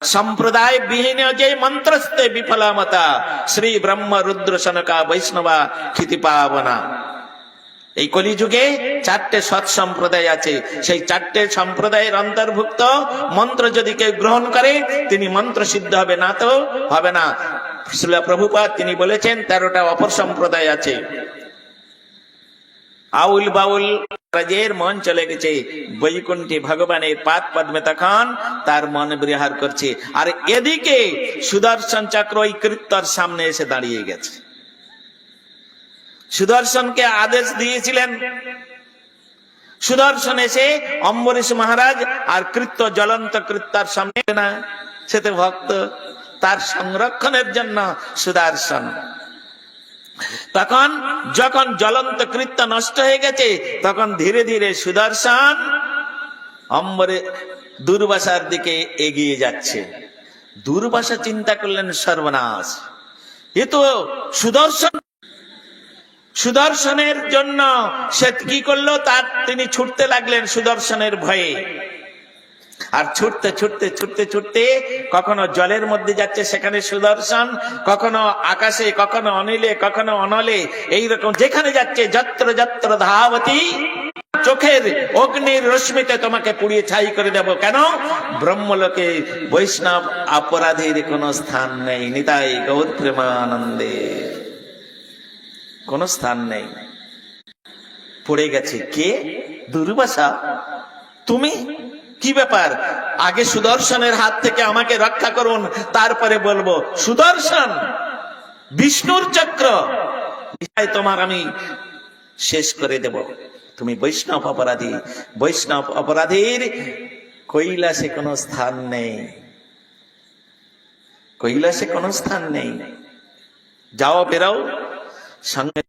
সম্প্রদায় বিহীন যে মন্ত্রস্তে বিফলামতা শ্রী ব্রহ্ম রুদ্র সনকা বৈষ্ণবা খ্যাতি পাবনা। এই কলিযুগে 4টে সৎ সম্প্রদায় আছে, সেই 4টে সম্প্রদায়ের অন্তর্ভুক্ত মন্ত্র যদি কেউ গ্রহণ করে তিনি মন্ত্র সিদ্ধ হবে, না তো হবে না। শ্রীল প্রভুপাদ তিনি বলেছেন 13টা অপর সম্প্রদায় আছে। আউল বাউল রাজের মন চলে গেছে বৈকুণ্ঠে ভগবানের পাদ পদ্মে, তখন তার মন বিহার করছে। আর এদিকে সুদর্শন চক্র ওই কৃত্যর সামনে এসে দাঁড়িয়ে গেছে। সুদর্শনকে আদেশ দিয়েছিলেন, সুদর্শন এসে অম্বরীশ মহারাজ আর কৃত্য জ্বলন্ত কৃত্যার সামনে না, সে তো ভক্ত, তার সংরক্ষণের জন্য সুদর্শন। তখন যখন জ্বলন্ত কৃত্য নষ্ট হয়ে গেছে, তখন ধীরে ধীরে সুদর্শন অম্বরে দুর্বাসার দিকে এগিয়ে যাচ্ছে। দুর্বাসা চিন্তা করলেন সর্বনাশ, এ তো সুদর্শন, সুদর্শনের জন্য সে কি করলো, তার তিনি ছুটতে লাগলেন সুদর্শনের ভয়ে। আর ছুটতে ছুটতে ছুটতে ছুটতে কখনো জলের মধ্যে যাচ্ছে, সেখানে সুদর্শন, কখনো আকাশে, কখনো অনিলে, কখনো অনলে, এইরকম যেখানে যাচ্ছে যত্র যত্র ধাবতী চোখের অগ্নির রশ্মিতে তোমাকে পুড়িয়ে ছাই করে দেব। কেন? ব্রহ্মলোকে বৈষ্ণব অপরাধীর কোন স্থান নেই। নিতাই গৌর প্রেমানন্দে কোন স্থান নেই। পড়ে গেছে কে? দুর্বাসা। তুমি কি ব্যাপার? আগে সুদর্শনের হাত থেকে আমাকে রক্ষা করুন, তারপরে বলবো। সুদর্শন বিষ্ণুর চক্র, তোমার আমি শেষ করে দেব। তুমি বৈষ্ণব অপরাধী। বৈষ্ণব অপরাধীর কৈলাসে কোনো স্থান নেই, কৈলাসে কোনো স্থান নেই। যাও, বেরাও সঙ্গে।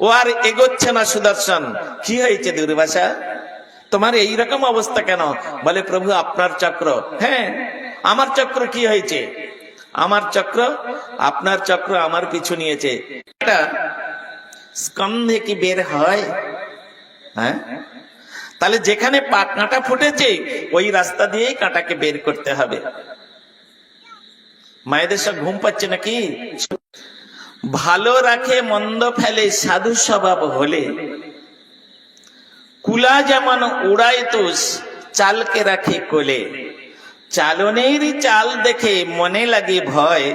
ও আর এগোচ্ছে না সুদর্শন। কি হয়েছে দুর্বাসা, তোমার এইরকম অবস্থা কেন? বলে প্রভু আপনার চক্র। হ্যাঁ, আমার চক্র কি হয়েছে? আমার চক্র, আপনার চক্র আমার পিছু নিয়েছে। এটা স্কন্ধে কি বের হয়? হ্যাঁ, তাহলে যেখানে কাঁটা ফুটেছে ওই রাস্তা দিয়েই কাঁটাকে বের করতে হবে। মায়েদের সব ঘুম পাচ্ছে নাকি? ভালো রাখে মন্দ ফেলে সাধু স্বভাব হলে, কুলা যেমন উড়ায় তুষ চালকে রাখে কোলে। চালনের চাল দেখে মনে লাগে ভয়,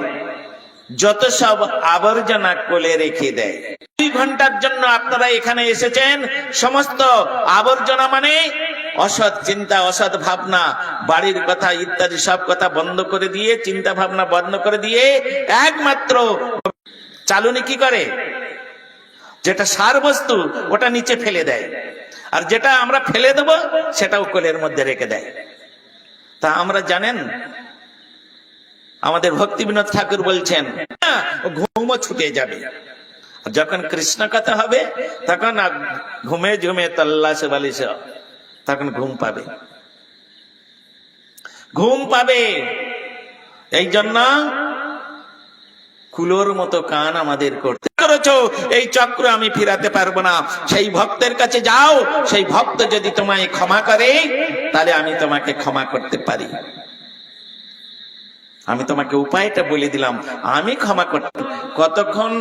যত সব আবর্জনা কোলে রেখে দেয়। 2 ঘন্টার জন্য আপনারা এখানে এসেছেন, সমস্ত আবর্জনা মানে অসৎ চিন্তা, অসৎ ভাবনা, বাড়ির কথা ইত্যাদি সব কথা বন্ধ করে দিয়ে, চিন্তা ভাবনা বন্ধ করে দিয়ে একমাত্র চালনি কি করে, যেটা সার বস্তু ওটা নিচে ফেলে দেয়, আর যেটা আমরা ফেলে দেব সেটাও কোলের মধ্যে রেখে দেয়। তা আমরা জানেন, আমাদের ভক্তি বিনোদ ঠাকুর বলছেন ঘুমও ছুটে যাবে। যখন কৃষ্ণ কথা হবে তখন ঘুমে ঝুমে তল্লাশ বালিশ, তখন ঘুম পাবে, ঘুম পাবে। এই জন্য কুলোর মতো কান আমাদের করতে করেছো। এই চক্র আমি ফিরাতে পারবো না। সেই ভক্তের কাছে যাও, সেই ভক্ত যদি তোমায় ক্ষমা করে তাহলে আমি তোমাকে ক্ষমা করতে পারি। আমি তোমাকে উপায়টা বলে দিলাম, আমি ক্ষমা করতে। কতক্ষণ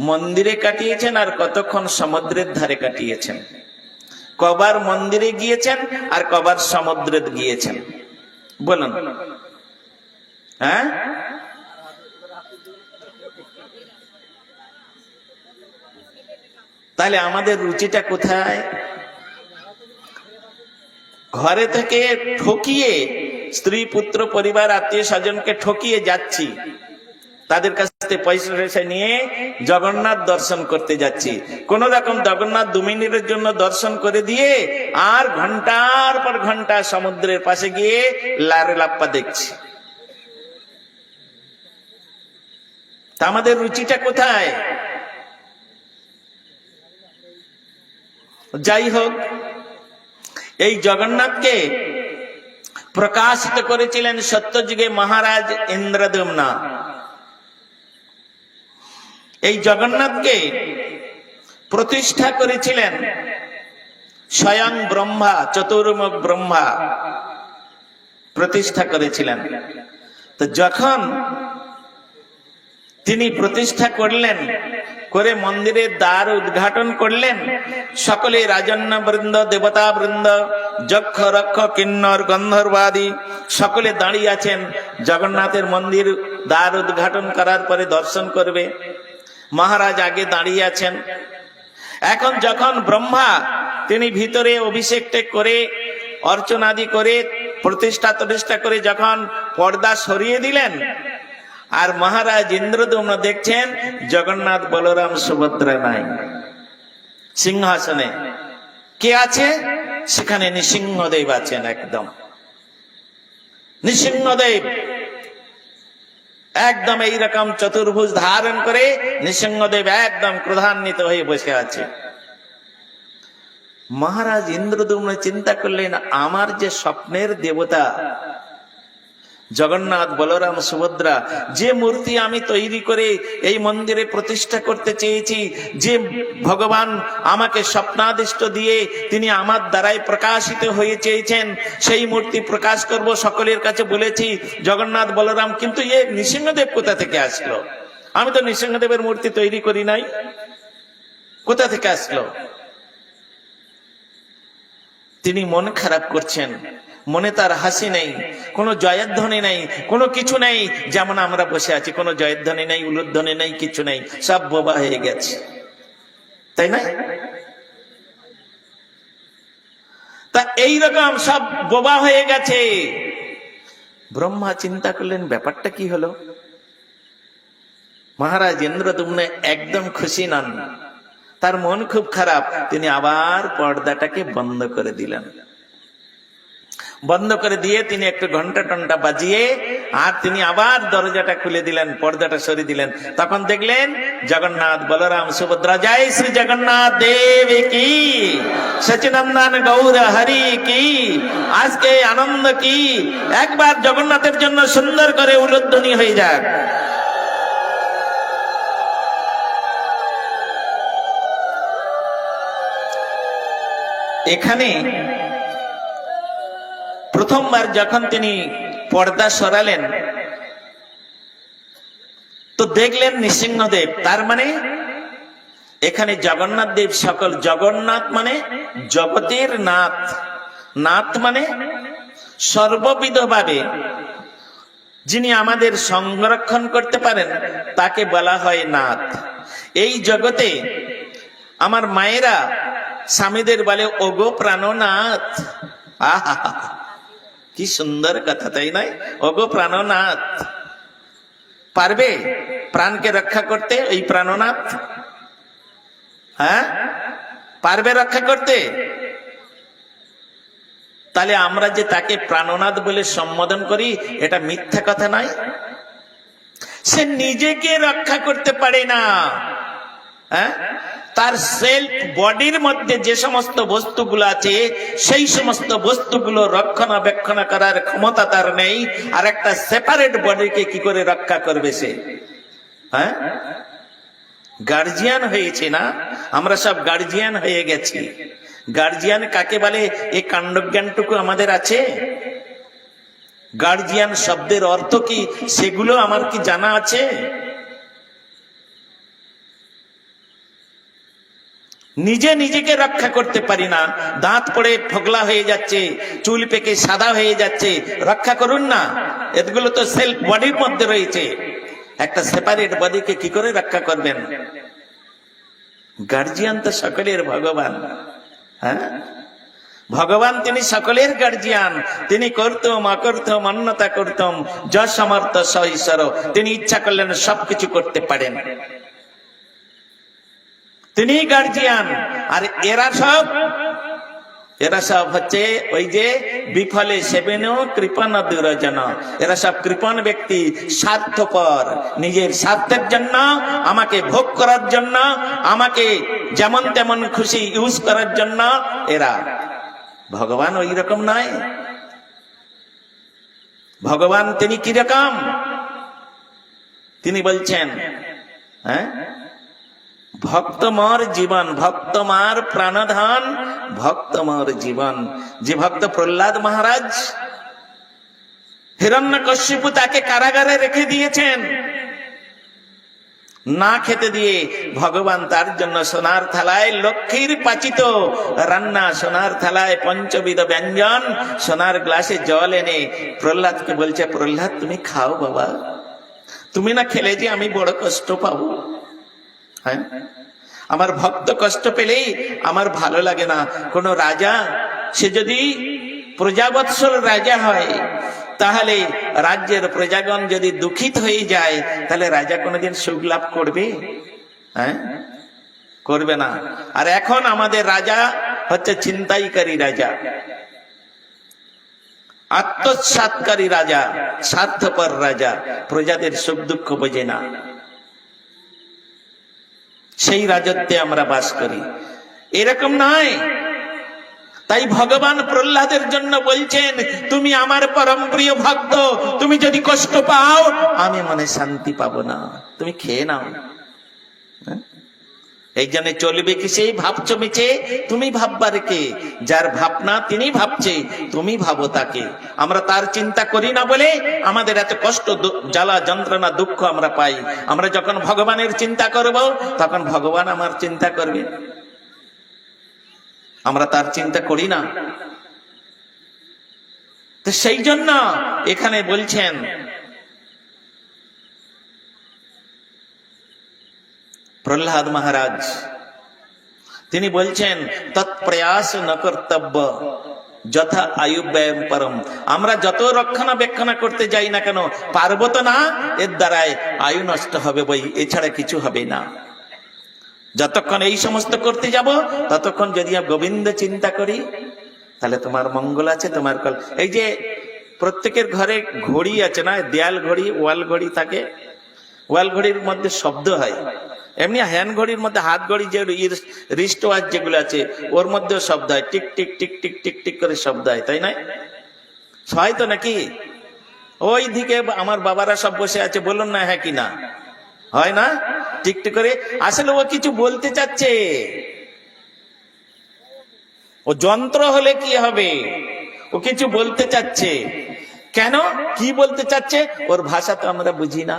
মন্দিরে কাটিয়েছেন আর কতক্ষণ সমুদ্রের ধারে কাটিয়েছেন। কবার মন্দিরে গিয়েছেন আর কবার সমুদ্রে গিয়েছেন বলুন? হ্যাঁ, তাহলে আমাদের রুচিটা কোথায়? ঘরে থেকে ঠকিয়ে, স্ত্রী পুত্র পরিবার আত্মীয় স্বজনকে ঠকিয়ে যাচ্ছি, তাদের কাছ থেকে পয়সা পয়সা নিয়ে জগন্নাথ দর্শন করতে যাচ্ছি। কোন রকম জগন্নাথ 2 মিনিটের জন্য দর্শন করে দিয়ে আর ঘন্টার পর ঘন্টা সমুদ্রের পাশে গিয়ে লারে লাপ্পা দেখছি। তা আমাদের রুচিটা কোথায়? যাই হোক, এই জগন্নাথকে প্রকাশিত করেছিলেন সত্যযুগে মহারাজ ইন্দ্রদ্যুম্ন। এই জগন্নাথকে প্রতিষ্ঠা করেছিলেন স্বয়ং ব্রহ্মা, চতুর্মুখ ব্রহ্মা প্রতিষ্ঠা করেছিলেন। তো যখন তিনি প্রতিষ্ঠা করলেন, করে মন্দিরের দ্বার উদ্ঘাটন করলেন, সকলে রাজন্য বৃন্দ, দেবতা বৃন্দ, যক্ষ রক্ষ কিন্নর গন্ধর্বাদি সকলে দাঁড়িয়ে আছেন। জগন্নাথের মন্দির দ্বার উদ্ঘাটন করার পরে দর্শন করবে, মহারাজ আগে দাঁড়িয়ে আছেন। এখন যখন ব্রহ্মা তিনি ভিতরে অভিষেকটা করে অর্চনাদি করে প্রতিষ্ঠা করে যখন পর্দা সরিয়ে দিলেন, আর মহারাজ ইন্দ্রদ্যুম্ন দেখছেন জগন্নাথ বলরাম সুভদ্রা নাই, সিংহাসনে কে আছে? সেখানে নৃসিংহদেব আছেন। একদম নৃসিংহদেব একদম এইরকম চতুর্ভুজ ধারণ করে নৃসিংহদেব একদম ক্রোধান্বিত হয়ে বসে আছে। মহারাজ ইন্দ্রদ্যুম্ন চিন্তা করলেন, আমার যে স্বপ্নের দেবতা জগন্নাথ বলরাম সুভদ্রা, যে মূর্তি আমি তৈরি করে এই মন্দিরে প্রতিষ্ঠা করতে চেয়েছি, যে ভগবান আমাকে স্বপ্নাদিষ্ট দিয়ে তিনি আমার দ্বারাই প্রকাশিত হয়ে চেয়েছেন, সেই মূর্তি প্রকাশ করব, সকলের কাছে বলেছি জগন্নাথ বলরাম, কিন্তু এ নৃসিংহদেব কোথা থেকে আসলো? আমি তো নৃসিংহদেবের মূর্তি তৈরি করি নাই, কোথা থেকে আসলো? তিনি মন খারাপ করছেন, মনে তার হাসি নেই, কোনো জয়ধ্বনি নেই, কোনো কিছু নেই। যেমন আমরা বসে আছি, কোনো জয়ধ্বনি নেই, উলুধ্বনি নেই, কিছু নেই, সব বোবা হয়ে গেছে, তাই না? তা এইরকম সব বোবা হয়ে গেছে। ব্রহ্মা চিন্তা করলেন ব্যাপারটা কি হলো। মহারাজ ইন্দ্রদ্যুম্ন একদম খুশি নন, তার মন খুব খারাপ। তিনি আবার পর্দাটাকে বন্ধ করে দিলেন। বন্ধ করে দিয়ে তিনি একটু ঘন্টা টন্টা বাজিয়ে আর তিনি আবার দরজাটা খুলে দিলেন, পর্দাটা সরিয়ে দিলেন। তখন দেখলেন জগন্নাথ বলরাম সুভদ্রা। জয় শ্রী জগন্নাথ দেব কি, সচিনন্দন গৌর হরি কি, আজকে আনন্দ কি। একবার জগন্নাথের জন্য সুন্দর করে উলুধ্বনি হয়ে যাক। এখানে প্রথমবার যখন তিনি পর্দা সরালেন তো দেখলেন নৃসিংহদেব। তার মানে এখানে জগন্নাথ দেব সকল, জগন্নাথ মানে জগতের নাথ, নাথ মানে সর্ববিধভাবে যিনি আমাদের সংরক্ষণ করতে পারেন তাকে বলা হয় নাথ। এই জগতে আমার মায়েরা স্বামীদের বলে ওগো প্রাণনাথ। আহা, কি সুন্দর কথা, তাই নয়? ওগো প্রাণনাথ। পারবে প্রাণকে রক্ষা করতে ওই প্রাণনাথ? হ্যাঁ, পারবে রক্ষা করতে? তাহলে আমরা যে তাকে প্রাণনাথ বলে সম্বোধন করি, এটা মিথ্যা কথা নয়? সে নিজেকে রক্ষা করতে পারে না। হ্যাঁ, তার সেলফ বডির মধ্যে যে সমস্ত বস্তুগুলো আছে সেই সমস্ত বস্তুগুলো রক্ষণাবেক্ষণ করার ক্ষমতা তার নেই। আর একটা সেপারেট বডিকে কি করে রক্ষা করবে সে? হ্যাঁ, গার্জিয়ান হয়েছে না, আমরা সব গার্জিয়ান হয়ে গেছি। গার্জিয়ান কাকে বলে এই কাণ্ডজ্ঞানটুকু আমাদের আছে? গার্জিয়ান শব্দের অর্থ কি সেগুলো আমার কি জানা আছে? নিজে নিজেকে রক্ষা করতে পারি না, দাঁত পড়ে ফোকলা হয়ে যাচ্ছে, চুল পেকে সাদা হয়ে যাচ্ছে, রক্ষা করুন না। এগুলো তো সেলফ বডির মধ্যে রয়েছে, একটা সেপারেট বডিকে কি করে রক্ষা করবেন? গার্জিয়ান তো সকলের ভগবান। হ্যাঁ, ভগবান তিনি সকলের গার্জিয়ান। তিনি করতম অকর্তম অন্যতা করতম, যশ সমর্থ স ঈশ্বর। তিনি ইচ্ছা করলেন সবকিছু করতে পারেন, তিনি গার্জিয়ান। আর এরা সব হচ্ছে ওই যে বিফলে সেবেন কৃপণ দুরজন। এরা সব কৃপণ ব্যক্তি, স্বার্থপর, নিজের স্বার্থের জন্য, আমাকে ভোগ করার জন্য, আমাকে যেমন তেমন খুশি ইউজ করার জন্য এরা। ভগবান ওই রকম নয়। ভগবান তিনি কিরকম? তিনি বলছেন, হ্যাঁ, ভক্তমর জীবন, ভক্তমার প্রাণধন, ভক্তমর জীবন। যে ভক্ত প্রহ্লাদ মহারাজ, হিরণ্যকশিপু তাকে কারাগারে রেখে দিয়েছেন না খেতে দিয়ে, ভগবান তার জন্য সোনার থালায় লক্ষ্মীর পাচিত রান্না, সোনার থালায় পঞ্চবিধ ব্যঞ্জন, সোনার গ্লাসে জল এনে প্রহ্লাদকে বলছে, প্রহ্লাদ তুমি খাও বাবা, তুমি না খেলে যে আমি বড় কষ্ট পাবো। হ্যাঁ, আমার ভক্ত কষ্ট পেলেই আমার ভালো লাগে না। কোন রাজা, সে যদি প্রজাবৎসল রাজা হয়, তাহলে রাজ্যের প্রজাগণ যদি দুঃখিত হয়ে যায়, তাহলে রাজা কোনোদিন সুখ লাভ করবে? হ্যাঁ, করবে না। আর এখন আমাদের রাজা হচ্ছে ছিনতাইকারী রাজা, আত্মসাৎকারী রাজা, স্বার্থপর রাজা, প্রজাদের সুখ দুঃখ বোঝে না। সেই রাজত্বে আমরা বাস করি, এরকম নয়। তাই ভগবান প্রহ্লাদের জন্য বলছেন, তুমি আমার পরম প্রিয় ভক্ত, তুমি যদি কষ্ট পাও আমি মনে শান্তি পাবো না, তুমি খেয়ে নাও। এই জন্য চলবে কি সেই ভাবছো মিছে, তুমি ভাববার কে? যার ভাবনা তিনি ভাবছে, তুমি ভাবো তাকে। আমরা তার চিন্তা করি না বলে আমাদের এত কষ্ট, জ্বালা যন্ত্রণা দুঃখ আমরা পাই। আমরা যখন ভগবানের চিন্তা করব, তখন ভগবান আমার চিন্তা করবে। আমরা তার চিন্তা করি না। তো সেই জন্য এখানে বলছেন, প্রহ্লাদ মহারাজ তিনি বলছেন, তৎপ্রয়াস ন কর্তব্য যথা আয়ু ব্যয় পরম। আমরা যত রক্ষণাবেক্ষণ করতে যাই না কেন, পারবো তো না, এর দ্বারাই আয়ু নষ্ট হবে বই, এছাড়া কিছু হবে না। যতক্ষণ এই সমস্ত করতে যাব, ততক্ষণ যদি গোবিন্দ চিন্তা করি, তাহলে তোমার মঙ্গল আছে, তোমার কল। এই যে প্রত্যেকের ঘরে ঘড়ি আছে না, দেয়াল ঘড়ি, ওয়াল ঘড়ি থাকে। ওয়াল ঘড়ির মধ্যে শব্দ হয়, এমনি হ্যান্ড ঘড়ির মধ্যে হাত ঘড়ি যে রিস্ট ওয়াচ যেগুলো আছে, ওর মধ্যেও শব্দ হয়, tick tick tick tick tick tick করে শব্দ হয়, তাই না? হয় তো নাকি? ওই দিকে আমার বাবারা সব বসে আছে, বলুন না হ্যাঁ কি না? হয় না? টিক টিক করে। আসলে ও কিছু বলতে চাচ্ছে। ও যন্ত্র হলে কি হবে? ও কিছু বলতে চাচ্ছে। কেন? কি বলতে চাচ্ছে? ওর ভাষা তো আমরা বুঝি না।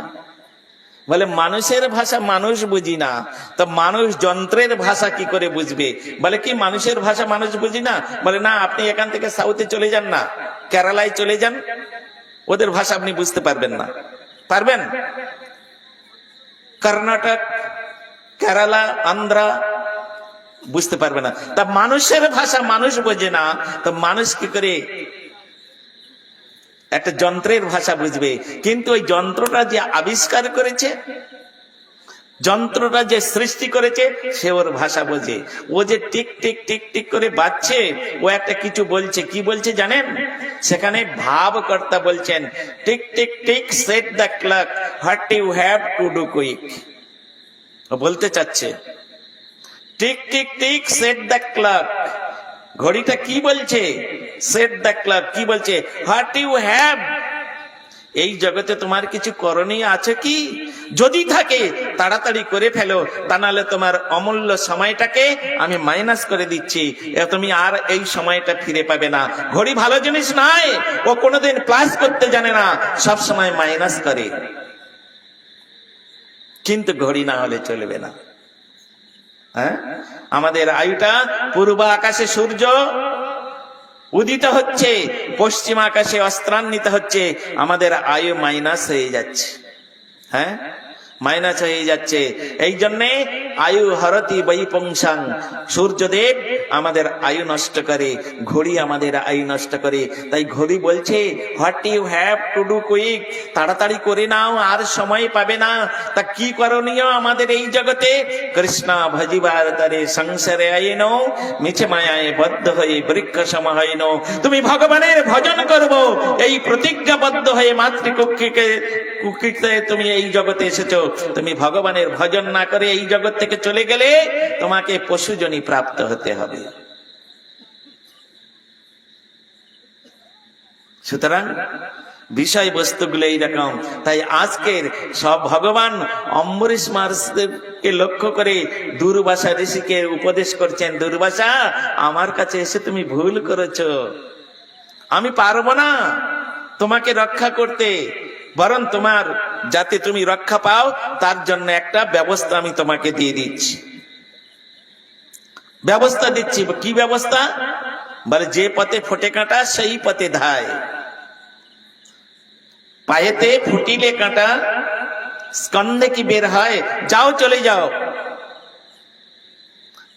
বলে মানুষের ভাষা মানুষ বুঝি না, তো মানুষ যন্ত্রের ভাষা কি করে বুঝবে? বলে কি মানুষের ভাষা মানুষ বুঝি না? বলে না, আপনি এখান থেকে সাউথে চলে যান না, কেরালায় চলে যান, ওদের ভাষা আপনি বুঝতে পারবেন না। পারবেন? কর্ণাটক, কেরালা, আন্ধ্রা বুঝতে পারবে না। তা মানুষের ভাষা মানুষ বোঝে না, তো মানুষ কি করে একটা যন্ত্রের ভাষা বুঝবে? কিন্তু ওই যন্ত্রটা যে আবিষ্কার করেছে, যন্ত্রটা যে সৃষ্টি করেছে, সে ওর ভাষা বোঝে। ও যে টিক টিক টিক টিক করে বাজছে, ও একটা কিছু বলছে। কি বলছে জানেন? সেখানে ভাবকর্তা বলছেন, tick tick tick set the clock, what you have to do quick. ও বলতে চাচ্ছে tick tick tick set the clock. ঘড়িটা কি বলছে? Set the clock. কি বলছে? What you have. এই জগতে তোমার কিছু করণীয় আছে কি? যদি থাকে তাড়াতাড়ি করে ফেলো, তা নাহলে তোমার অমূল্য সময়টাকে আমি মাইনাস করে দিচ্ছি, তুমি আর এই সময়টা ফিরে পাবে না। ঘড়ি ভালো জিনিস নয়, ও কোনোদিন প্লাস করতে জানে না, সব সময় মাইনাস করে। কিন্তু ঘড়ি না হলে চলবে না। হ্যাঁ, আমাদের আয়ুটা পূর্ব আকাশে সূর্য উদিত হচ্ছে, পশ্চিম আকাশে অস্ত্রান্বিত হচ্ছে, আমাদের আয়ু মাইনাস হয়ে যাচ্ছে। হ্যাঁ, মাইনাস হয়ে যাচ্ছে। এই জন্যে আয়ু হরতি বৈপুংসাং, সূর্যদেব আমাদের আয়ু নষ্ট করে, ঘড়ি আমাদের আয়ু নষ্ট করে। তাই ঘড়ি বলছে what you have to do quick, তাড়াতাড়ি করে নাও, আর সময় পাবে না। তা কি করণীয় আমাদের এই জগতে? কৃষ্ণ ভজিবার তারে সংসারে আইন, মিছে মায়ায় বদ্ধ হয়ে বৃক্ষ সম হইন। তুমি ভগবানের ভজন করব এই প্রতিজ্ঞাবদ্ধ হয়ে মাতৃকক্ষিকে কুক্ষিতে তুমি এই জগতে এসেছো। তুমি ভগবানের ভজন না করে এই জগৎ থেকে চলে গেলে তোমাকে পশুজনী প্রাপ্ত হতে হবে। সুতরাং বিষয়বস্তুগুলো এইরকম। তাই আজকের সব ভগবান অম্বরীশ মহারাজকে লক্ষ্য করে দুর্বাসা ঋষিকে উপদেশ করছেন, দুর্বাসা আমার কাছে এসে তুমি ভুল করেছো, আমি পারবো না তোমাকে রক্ষা করতে, বরং তোমার যাতে তুমি রক্ষা পাও তার জন্য একটা ব্যবস্থা আমি তোমাকে দিয়ে দিচ্ছি, ব্যবস্থা দিচ্ছি। কি ব্যবস্থা? বলে যে পথে ফোটে কাঁটা সেই পথে ধায়, পায়েতে ফুটিলে কাঁটা স্কন্ধে কি বের হয়, যাও চলে যাও।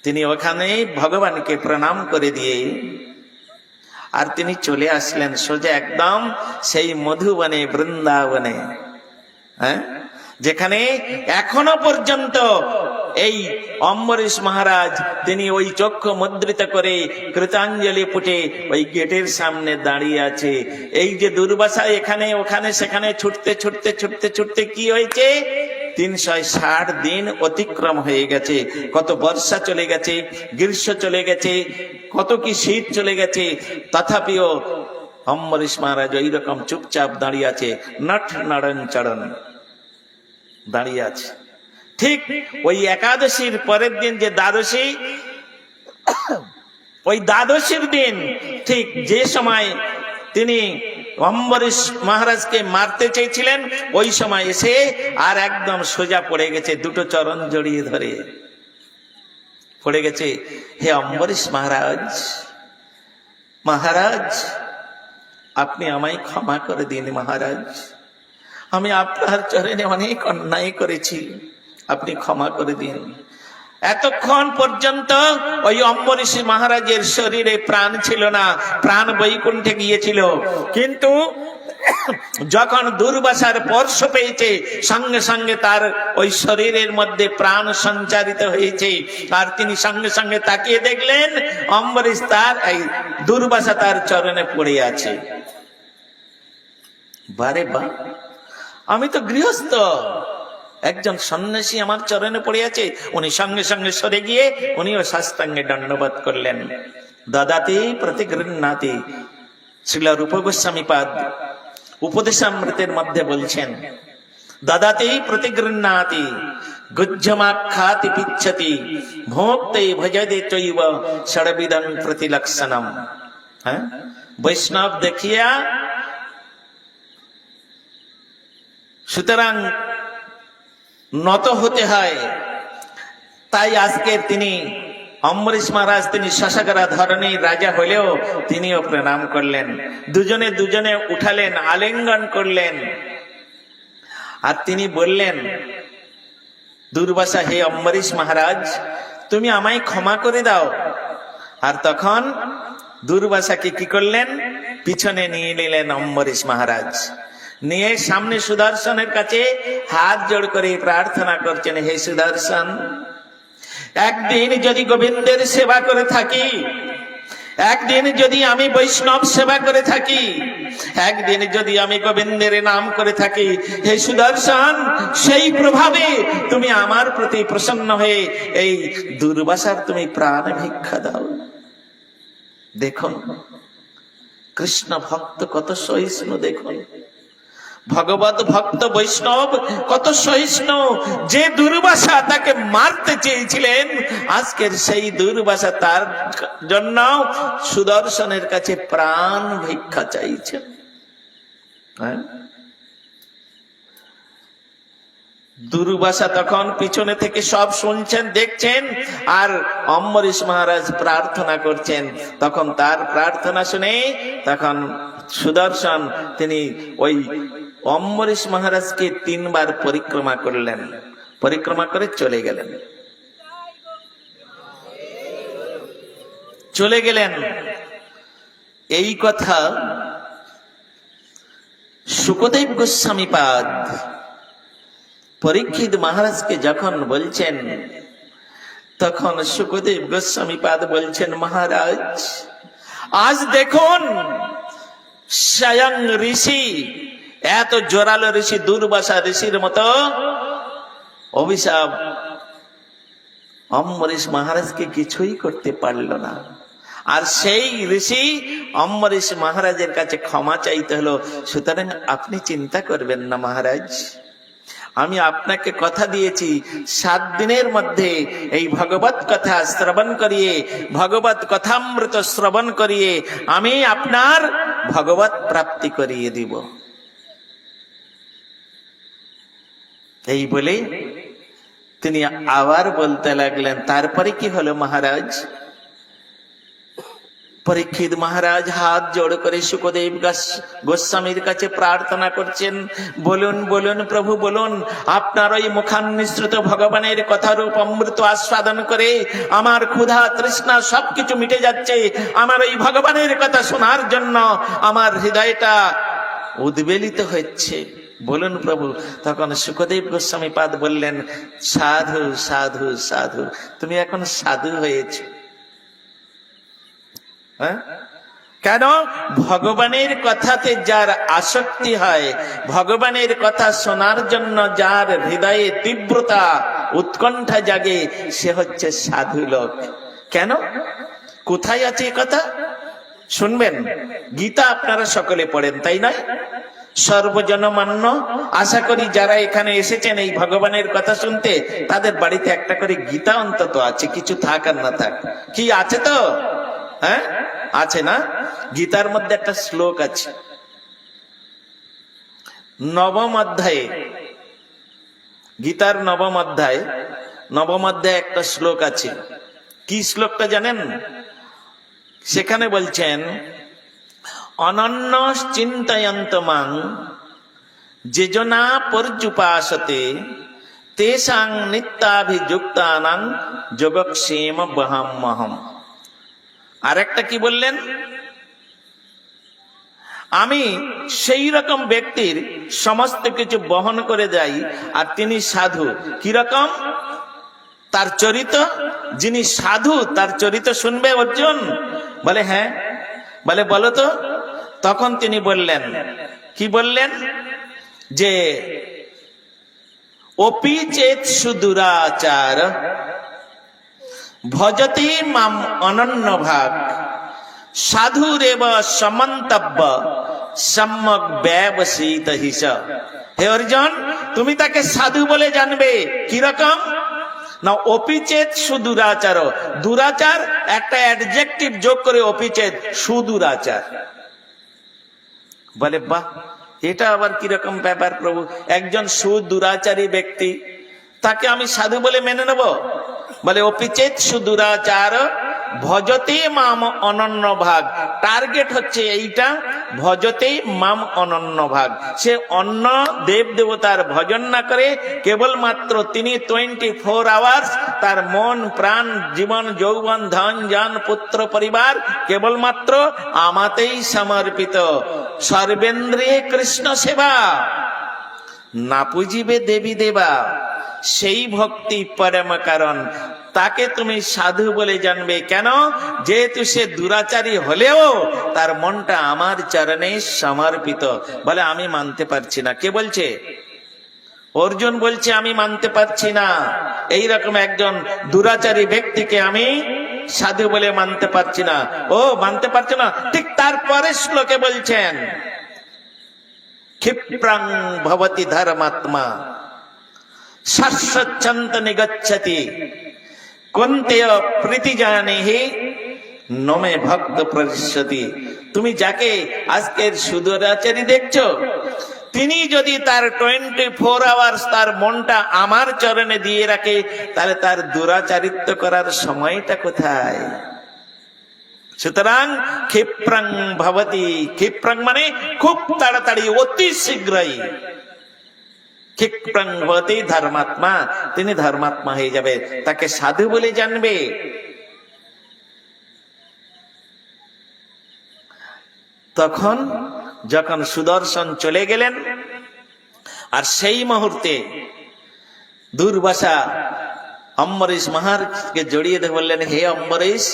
তিনি ওখানে ভগবানকে প্রণাম করে দিয়ে আর তিনি চলে আসলেন সোজা একদম সেই মধুবনে, বৃন্দাবনে। হ্যাঁ, যেখানে এখনো পর্যন্ত এই অম্বরীশ মহারাজ তিনি ওই চক্ষু মুদ্রিত করে কৃতাঞ্জলি পুটে ওই গেটের সামনে দাঁড়িয়ে আছে। এই যে দুর্বাসা এখানে ওখানে সেখানে ছুটতে ছুটতে ছুটতে ছুটতে কি হয়েছে, 360 দিন অতিক্রম হয়ে গেছে। কত বর্ষা চলে গেছে, গ্রীষ্ম চলে গেছে, কত কি শীত চলে গেছে, তথাপিও অম্বরীশ মহারাজ ওই রকম চুপচাপ দাঁড়িয়ে আছে, নট নড়ন চড়ন দাঁড়িয়ে আছে। ঠিক ওই একাদশীর পরের দিন যে দ্বাদশী, ওই দ্বাদশীর দিন ঠিক যে সময় তিনি অম্বরীশ মহারাজকে মারতে চেয়েছিলেন, ওই সময় এসে আর একদম সোজা পড়ে গেছে, দুটো চরণ জড়িয়ে ধরে পড়ে গেছে, হে অম্বরীশ মহারাজ, মহারাজ আপনি আমায় ক্ষমা করে দিন মহারাজ, আমি আপনার চরণে অনেক অন্যায় করেছি, আপনি ক্ষমা করে দিন। এতক্ষণ পর্যন্ত ওই অম্বরীশ মহারাজের শরীরে প্রাণ ছিল না, প্রাণ বৈকুণ্ঠে গিয়েছিল। কিন্তু যখন দুর্বাসার স্পর্শ পেয়েছে সঙ্গে সঙ্গে তার ওই শরীরের মধ্যে প্রাণ সঞ্চারিত হয়েছে। আর তিনি সঙ্গে সঙ্গে তাকিয়ে দেখলেন অম্বরীশ তার এই দুর্বাসা তার চরণে পড়ে আছে। বারে বা, আমি তো গৃহস্থ, একজন সন্ন্যাসী আমার চরণে পড়ে আছে। উনি সঙ্গে সঙ্গে সরে গিয়ে উনিও সাষ্টাঙ্গে দণ্ডবোধ করলেন। দদাতি প্রতিগৃহ্ণাতি, শ্রীল রূপ গোস্বামী পাদ উপদেশামৃতের মধ্যে বলছেন, দদাতি প্রতিগৃহ্ণাতি গুজ্জমাখ্যাতি পিচ্ছতি ভোক্তে ভজতে চৈব ষড়বিদং প্রতিলক্ষণম। হ্যাঁ, বৈষ্ণব দেখিয়া, সুতরাং নত হতে হয়। তাই আজকে তিনি অম্বরীশ মহারাজ তিনি শশাকরা ধরনের রাজা হলেও তিনিও প্রণাম করলেন, দুজনে দুজনে উঠালেন, আলিঙ্গন করলেন। আর তিনি বললেন, দুর্বাসা হে অম্বরীশ মহারাজ তুমি আমায় ক্ষমা করে দাও। আর তখন দুর্বাসাকে কি করলেন, পিছনে নিয়ে নিলেন অম্বরীশ মহারাজ, নিয়ে সামনে সুদর্শনের কাছে হাত জোড় করে প্রার্থনা করছেন, হে সুদর্শন, একদিন যদি গোবিন্দের সেবা করে থাকি, একদিন যদি আমি বৈষ্ণব সেবা করে থাকি, একদিন যদি আমি গোবিন্দের নাম করে থাকি, হে সুদর্শন সেই প্রভাবে তুমি আমার প্রতি প্রসন্ন হয়ে এই দুর্বাসার তুমি প্রাণ ভিক্ষা দাও। দেখুন কৃষ্ণ ভক্ত কত সহিষ্ণু, দেখুন ভগবত ভক্ত বৈষ্ণব কত সহিষ্ণু। যে দুর্বাসা তাকে মারতে চেয়েছিলেন, আজকের সেই দুর্বাসা তার জন্য সুদর্শনের কাছে প্রাণ ভিক্ষা চাইছেন। দুর্বাসা তখন পিছনে থেকে সব শুনছেন, দেখছেন, আর অম্বরীশ মহারাজ প্রার্থনা করছেন। তখন তার প্রার্থনা শুনে তখন সুদর্শন তিনি ওই অম্বরীশ মহারাজকে 3 বার পরিক্রমা করলেন, পরিক্রমা করে চলে গেলেন, চলে গেলেন। এই কথা শুকদেব গোস্বামী পাদ পরীক্ষিত মহারাজকে যখন বলছেন, তখন শুকদেব গোস্বামী পাদ বলছেন, মহারাজ আজ দেখুন স্বয়ং ঋষি, এত জোরালো ঋষি, দুর্বাসা ঋষির মতো অভিশাপ অম্বরীশ মহারাজকে কিছুই করতে পারল না। আর সেই ঋষি অম্বরীশ মহারাজের কাছে ক্ষমা চাইতে হলো। সুতরাং আপনি চিন্তা করবেন না মহারাজ, আমি আপনাকে কথা দিয়েছি 7 দিনের মধ্যে এই ভগবত কথা শ্রবণ করিয়ে, ভগবত কথামৃত শ্রবণ করিয়ে আমি আপনার ভগবত প্রাপ্তি করিয়ে দিব। এই বলে তিনি আবার বলতে লাগলেন। তারপরে কি হলো মহারাজ? পরীক্ষিত মহারাজ হাত জোড় করে শুকদেব গোস্বামীর কাছে প্রার্থনা করছেন, বলুন বলুন প্রভু বলুন, আপনার ওই মুখান্নিসৃত ভগবানের কথারূপ অমৃত আস্বাদন করে আমার ক্ষুধা তৃষ্ণা সবকিছু মিটে যাচ্ছে। আমার ওই ভগবানের কথা শোনার জন্য আমার হৃদয়টা উদ্বেলিত হচ্ছে, বলুন প্রভু। তখন শুকদেব গোস্বামী পাদ বললেন, সাধু সাধু সাধু, তুমি এখন সাধু হয়েছো। কেন? ভগবানের কথাতে যার আসক্তি হয়, ভগবানের কথা শোনার জন্য যার হৃদয়ে তীব্রতা উৎকণ্ঠা জাগে, সে হচ্ছে সাধু লোক। কেন? কোথায় আছে কথা? শুনবেন, গীতা আপনারা সকলে পড়েন, তাই নয়? সর্বজনমান্য। আশা করি যারা এখানে এসেছেন এই ভগবানের কথা শুনতে, তাদের বাড়িতে একটা করে গীতা অন্তত আছে, কিছু থাক আর না থাক। কি আছে তো? হ্যাঁ আছে না? গীতার মধ্যে একটা শ্লোক আছে, 9ম অধ্যায়ে, গীতার 9ম অধ্যায়ে একটা শ্লোক আছে। কি শ্লোকটা জানেন? সেখানে বলছেন, অনন্য চিন্তয়ন্ত মাং যেজনা পর্যুপাসতে তেষাং নিত্যাভিযুক্তানাং যোগক্ষেম বহাম্যহম। আর একটা কি বললেন? আমি সেই রকম ব্যক্তির সমস্ত কিছু বহন করে যাই, আর তিনি সাধু। কি রকম তার চরিত্র? যিনি সাধু তার চরিত্র শুনবে অর্জুন? বলে হ্যাঁ। বলে বলো তো। তখন তিনি বললেন, কি বললেন? যে অপি চেত সুদুরাচার ভজতে মাম অনন্য ভাগ সাধুরেব সমন্তব্য সম্যক ব্যবসিত হিস। হে অর্জুন, তুমি তাকে সাধু বলে জানবে। কিরকম না? অপিচেত সুদুরাচার, দুরাচার একটা অ্যাডজেক্টিভ যোগ করে অপিচেত, সুদুরাচার। বলে বাহ, এটা আবার কিরকম ব্যাপার প্রভু? একজন সুদুরাচারী ব্যক্তি, তাকে আমি সাধু বলে মেনে নেব? বলে অপিচেত সুদুরাচার ভজতে মাম অনন্য ভাগ। টার্গেট হচ্ছে এইটা, ভজতে মাম অনন্য ভাগ। সে অন্য দেব দেবতার ভজন না করে কেবলমাত্র তিনি 24 আওয়ার্স তার মন প্রাণ জীবন যৌবন ধন জন পুত্র পরিবার কেবলমাত্র আমাতেই সমর্পিত। সর্বেন্দ্রিয়ে কৃষ্ণ সেবা, না পুজিবে দেবী দেবা, সেই ভক্তি পরম কারণ। তাকে তুমি সাধু বলে জানবে। কেন? যেহেতু সে দুরাচারী হলেও তার মনটা আমার চরণে সমর্পিত। বলে আমি মানতে পারছি না। কে বলছে? অর্জুন বলছে আমি মানতে পারছি না। এইরকম একজন দুরাচারী ব্যক্তিকে আমি সাধু বলে মানতে পারছি না। ও মানতে পারছো না? ঠিক তারপরে শ্লোকে বলছেন, ক্ষিপ্রাং ভবতি ধর্মাত্মা শাশ্বচ্ছন্ত নিগচ্ছতি কুন্তেয় প্রীতি জানেহি নমে ভক্ত পরিষ্যতি। তুমি যাকে আজকের সুদুরাচারী দেখছো, তিনি যদি তার 24 আওয়ার্স তার মনটা আমার চরণে দিয়ে রাখে, তাহলে তার দুরাচারিত্ব করার সময়টা কোথায়? সুতরাং ক্ষিপ্রং ভবতি, ক্ষিপ্রং মানে খুব তাড়াতাড়ি, অতি শীঘ্রই। ক্ষিপ্রং ভবতি ধর্মাত্মা, তিনি ধর্মাত্মা হয়ে যাবে, তাকে সাধু বলে জানবে। তখন যখন সুদর্শন চলে গেলেন, আর সেই মুহূর্তে দুর্বাসা অম্বরীশ মহারাজকে জড়িয়ে দিয়ে বললেন, হে অম্বরীশ,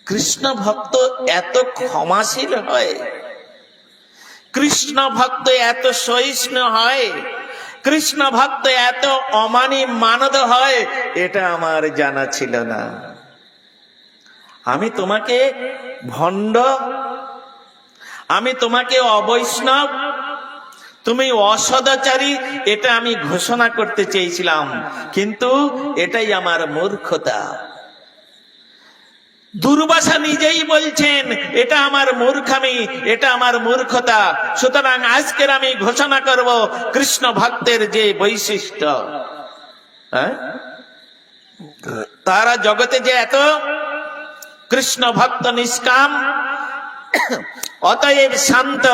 কৃষ্ণ ভক্ত এত ক্ষমাশীল হয়, কৃষ্ণ ভক্ত এত সহিষ্ণু হয়, কৃষ্ণ ভক্ত এত অমানি মানদ হয়, এটা আমার জানা ছিল না। আমি তোমাকে ভণ্ড, আমি তোমাকে অবৈষ্ণব, তুমি অসদাচারী, এটা আমি ঘোষণা করতে চেয়েছিলাম, কিন্তু এটাই আমার মূর্খতা। দুর্বাসা নিজেই বলছেন এটা আমার মূর্খামি, এটা আমার মূর্খতা। সুতরাং আজকের আমি ঘোষণা করব কৃষ্ণ ভক্তের যে বৈশিষ্ট্য, তারা জগতে যে এত কৃষ্ণ ভক্ত নিষ্কাম, অতএব শান্ত,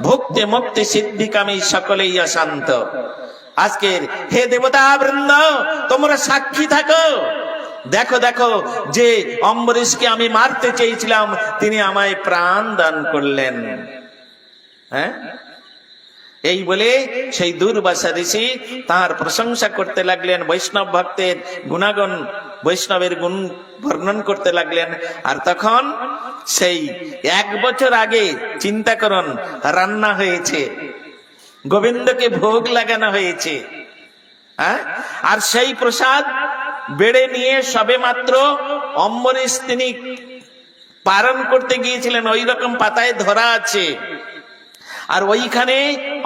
ভক্তি মুক্তি সিদ্ধিকামী সকলেই অশান্ত। আজকের হে দেবতা বৃন্দ, তোমরা সাক্ষী থাকো, দেখো দেখো যে অম্বরীশকে আমি মারতে চেয়েছিলাম, তিনি আমায় প্রাণ দান করলেন। এই বলে সেই দুর্বাসা ঋষি তার প্রশংসা করতে লাগলেন, বৈষ্ণব ভক্তের গুণাগুণ, বৈষ্ণবের গুণ বর্ণন করতে লাগলেন। আর তখন সেই 1 বছর আগে চিন্তা করুন, রান্না হয়েছে, গোবিন্দকে ভোগ লাগানো হয়েছে, আর সেই প্রসাদ বেড়ে নিয়ে সবে মাত্র অম্বরীশ তিনি পালন করতে গিয়েছিলেন, ওই রকম পাতায় ধরা আছে। আর ওইখানে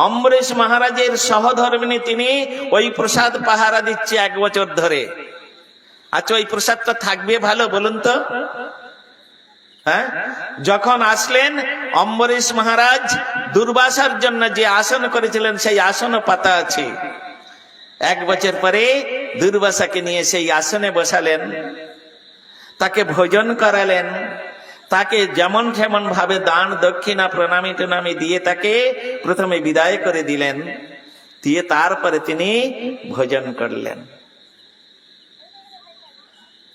অম্বরীশ মহারাজের সহধর্মিনী তিনি ওই প্রসাদ পাহারা দিচ্ছে 1 বছর ধরে। আচ্ছা, ওই প্রসাদটা থাকবে ভালো বলুন তো? যখন আসলেন অম্বরীশ মহারাজ, দুর্বাসার জন্য যে আসন করেছিলেন সেই আসন পাতা আছে। 1 বছর পরে দুর্বাসাকে নিয়ে সেই আসনে বসালেন, তাকে ভোজন করালেন, তাকে যেমন যেমন ভাবে দান দক্ষিণা প্রণামী টনামী দিয়ে তাকে প্রথমে বিদায় করে দিলেন, দিয়ে তারপরে তিনি ভোজন করলেন,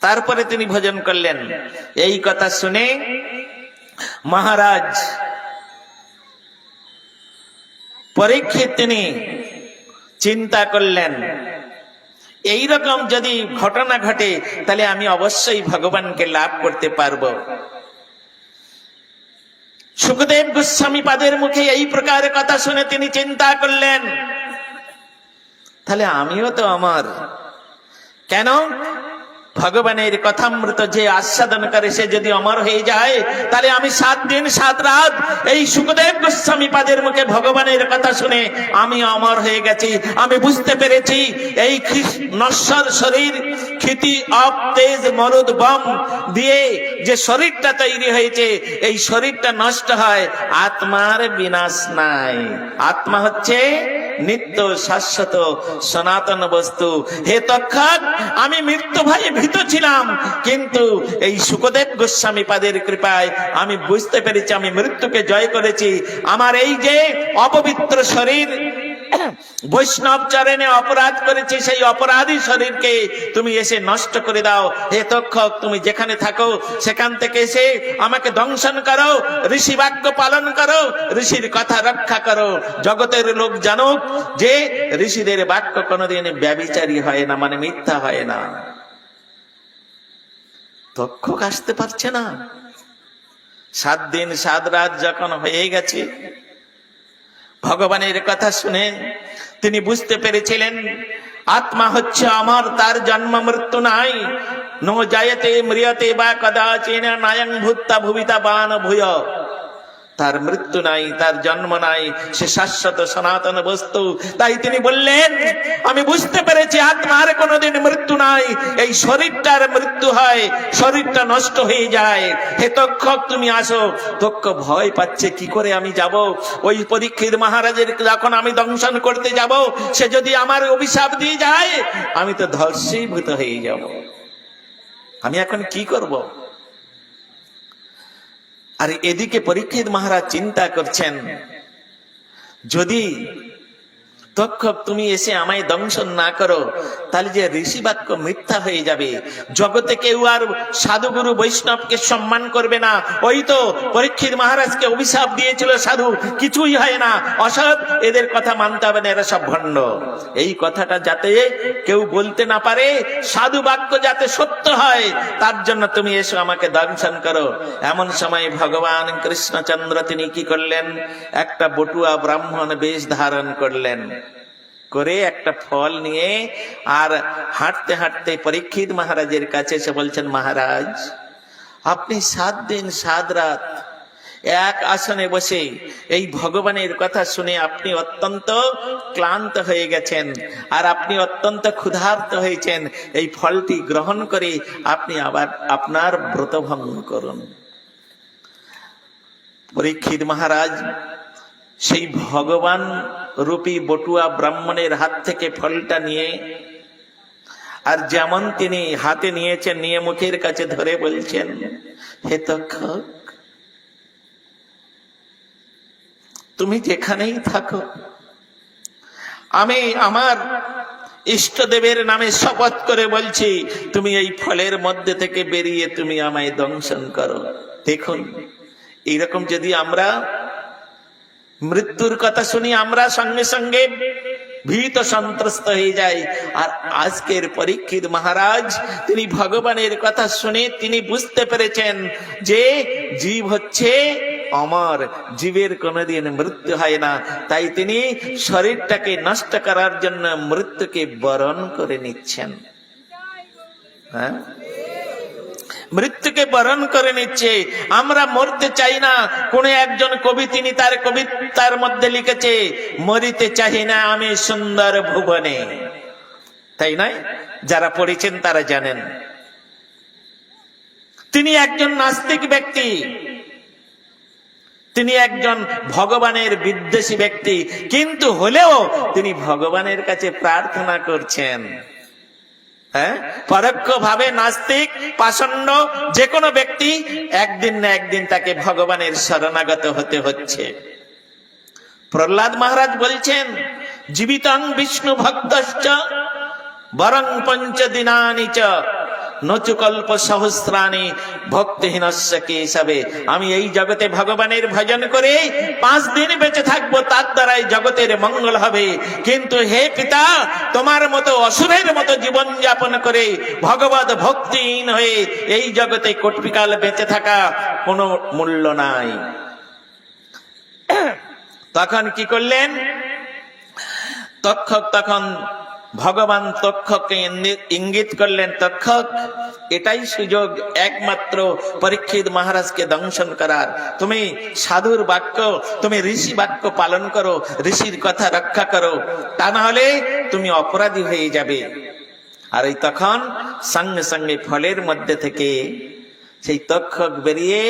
তারপরে তিনি ভোজন করলেন। এই কথা শুনে মহারাজ পরীক্ষিত তিনি চিন্তা করলেন, এই রকম যদি ঘটনা ঘটে তাহলে আমি অবশ্যই ভগবানকে লাভ করতে পারবো। সুখদেব গোস্বামী পাদের মুখে এই প্রকার কথা শুনে তিনি চিন্তা করলেন, তাহলে আমিও তো আমার, কেন ভগবানের কথামৃত যে আস্বাদন করে সে যদি অমর হয়ে যায়, তাহলে আমি 7 দিন 7 রাত এই সুখদেব গোস্বামী পাদের মুখে ভগবানের কথা শুনে আমি অমর হয়ে গেছি। আমি বুঝতে পেরেছি এই নশ্বর শরীর, ক্ষিতি অপ তেজ মরুদ বম দিয়ে যে শরীরটা তৈরি হয়েছে, এই শরীরটা নষ্ট হয়, আত্মার বিনাশ নাই। আত্মা হচ্ছে নিত্য শাশ্বত সনাতন বস্তু। হে তক্ষক, আমি মৃত্যু ভয়ে ভীত ছিলাম, কিন্তু এই সুখদেব গোস্বামী পাদের কৃপায় আমি বুঝতে পেরেছি আমি মৃত্যুকে জয় করেছি। আমার এই যে অপবিত্র শরীর, বৈষ্ণব চরণে অপরাধ করেছি, সেই অপরাধী শরীরকে তুমি এসে নষ্ট করে দাও। হে তক্ষক, তুমি যেখানে থাকো সেখান থেকে এসে আমাকে দংশন করো, ঋষি বাক্য পালন করো, ঋষির কথা রক্ষা করো। জগতের লোক জানুক যে ঋষিদের বাক্য কোনোদিন ব্যভিচারী হয় না, মানে মিথ্যা হয় না। তক্ষক আসতে পারছে না। 7 দিন 7 রাত যখন হয়ে গেছে, ভগবানের কথা শুনে তিনি বুঝতে পেরেছিলেন আত্মা হচ্ছে আমার, তার জন্ম মৃত্যু নাই। নো জায়তে ম্রিয়তে বা কদাচিন নায়ং ভূত্তা ভুবিতা বান ভূয়। তার মৃত্যু নাই, তার জন্ম নাই, সে শাশ্বত সনাতন বস্তু। তাই তিনি বললেন, আমি বুঝতে পেরেছি আত্মার কোনোদিন মৃত্যু নাই, এই শরীরটার মৃত্যু হয়, শরীরটা নষ্ট হয়ে যায়। হে তক্ষক তুমি আসো। তক্ষক ভয় পাচ্ছে, কি করে আমি যাব? ওই পরীক্ষিত মহারাজের যখন আমি দংশন করতে যাব, সে যদি আমার অভিশাপ দিয়ে যায়, আমি তো ধর্ষীভূত হয়ে যাব। আমি এখন কি করব? আর এদিকে পরীক্ষিত মহারাজ চিন্তা করছেন, যদি তক্ষক তুমি এসে আমায় দংশন না করো, তাহলে যে ঋষি বাক্য মিথ্যা হয়ে যাবে, জগতে কেউ আর সাধুগুরু বৈষ্ণবকে সম্মান করবে না। ওই তো পরীক্ষিত মহারাজকে অভিশাপ দিয়েছিল সাধু, কিছুই হয় না, অসৎ, এদের কথা মানতে হবে না, এরা সব ভণ্ড। এই কথাটা যাতে কেউ বলতে না পারে, সাধু বাক্য যাতে সত্য হয়, তার জন্য তুমি এসো আমাকে দংশন করো। এমন সময় ভগবান কৃষ্ণচন্দ্র তিনি কি করলেন? একটা বটুয়া ব্রাহ্মণ বেশ ধারণ করলেন, করে একটা ফল নিয়ে আর হাঁটতে হাঁটতে পরীক্ষিত মহারাজের কাছে এসে বলছেন, মহারাজ, আপনি 7 দিন 7 রাত এক আসনে বসে এই ভগবানের কথা শুনে আপনি অত্যন্ত ক্লান্ত হয়ে গেছেন, আর আপনি অত্যন্ত ক্ষুধার্ত হয়েছেন। এই ফলটি গ্রহণ করে আপনি আবার আপনার ব্রত ভঙ্গ করুন। পরীক্ষিত মহারাজ সেই ভগবান রূপী বটুয়া ব্রাহ্মণের হাত থেকে ফলটা নিয়ে, আর যেমন তিনি হাতে নিয়েছেন, নিয়ে মুখের কাছে ধরে বলছেন, হে তক্ষক, তুমি যেখানেই থাকো, আমি আমার ইষ্টদেবের নামে শপথ করে বলছি, তুমি এই ফলের মধ্যে থেকে বেরিয়ে তুমি আমায় দংশন করো। দেখুন, এইরকম যদি আমরা মৃত্যুর কথা শুনি, আমরা সঙ্গে সঙ্গে ভীত সন্ত্রস্ত হয়ে যাই। আর আজকের পরীক্ষিত মহারাজ তিনি ভগবানের কথা শুনে তিনি বুঝতে পেরেছেন যে জীব হচ্ছে অমর, জীবের কোনোদিন মৃত্যু হয় না। তাই তিনি শরীরটাকে নষ্ট করার জন্য মৃত্যুকে বরণ করে নিচ্ছেন। হ্যাঁ, মৃত্যুকে বরণ করে নিচ্ছে। আমরা মরতে চাই না। কোন একজন কবি তিনি তার কবিতার মধ্যে লিখেছে, মরিতে চাই না আমি সুন্দর ভুবনে। তাই নয়? যারা পড়েছেন তারা জানেন। তিনি একজন নাস্তিক ব্যক্তি, তিনি একজন ভগবানের বিদ্বেষী ব্যক্তি, কিন্তু হলেও তিনি ভগবানের কাছে প্রার্থনা করছেন। হ্যাঁ, পরোক্ষ ভাবে নাস্তিক, পাষণ্ড যে কোনো ব্যক্তি একদিন না একদিন তাকে ভগবানের শরণাগত হতে হচ্ছে। প্রহ্লাদ মহারাজ বলছেন, জীবিতং বিষ্ণু ভক্তশ্চ বরং পঞ্চদিনানি চ নচুকল্প সহস্রাণি ভক্তিহীনস্য কেশবে। আমি এই জগতে ভগবানের ভজন করে 5 দিন বেঁচে থাকবো, তার দ্বারাই জগতের মঙ্গল হবে। কিন্তু হে পিতা, তোমার মতো অসুরের মতো জীবন যাপন করে ভগবত ভক্তিহীন হয়ে এই জগতে কোটিকাল বেঁচে থাকা কোনো মূল্য নাই। তখন কি করলেন তক্ষক? তখন ভগবান তক্ষককে ইঙ্গিত করলেন, তক্ষক, এটাই সুযোগ একমাত্র পরীক্ষিত মহারাজকে দংশন করার। তুমি সাধুর বাক্য, তুমি ঋষি বাক্য পালন করো, ঋষির কথা রক্ষা করো, তা না হলে তুমি অপরাধী হয়ে যাবে। আর এই তখন সঙ্গে সঙ্গে ফলের মধ্যে থেকে সেই তক্ষক বেরিয়ে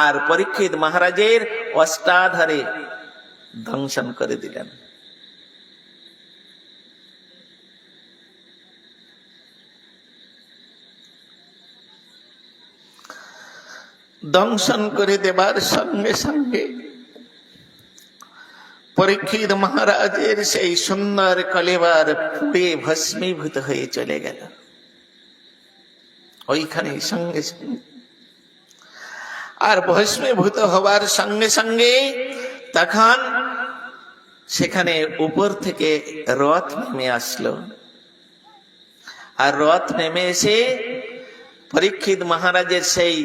আর পরীক্ষিত মহারাজের অষ্টাধারে দংশন করে দিলেন। দংশন করে দেবার সঙ্গে সঙ্গে পরীক্ষিত মহারাজের সেই সুন্দর কলেবার পুড়ে ভস্মীভূত হয়ে চলে গেল ওইখানে সঙ্গে সঙ্গে। আর ভস্মীভূত হবার সঙ্গে সঙ্গে তখন সেখানে উপর থেকে রথ নেমে আসলো। আর রথ নেমে এসে পরীক্ষিত মহারাজের সেই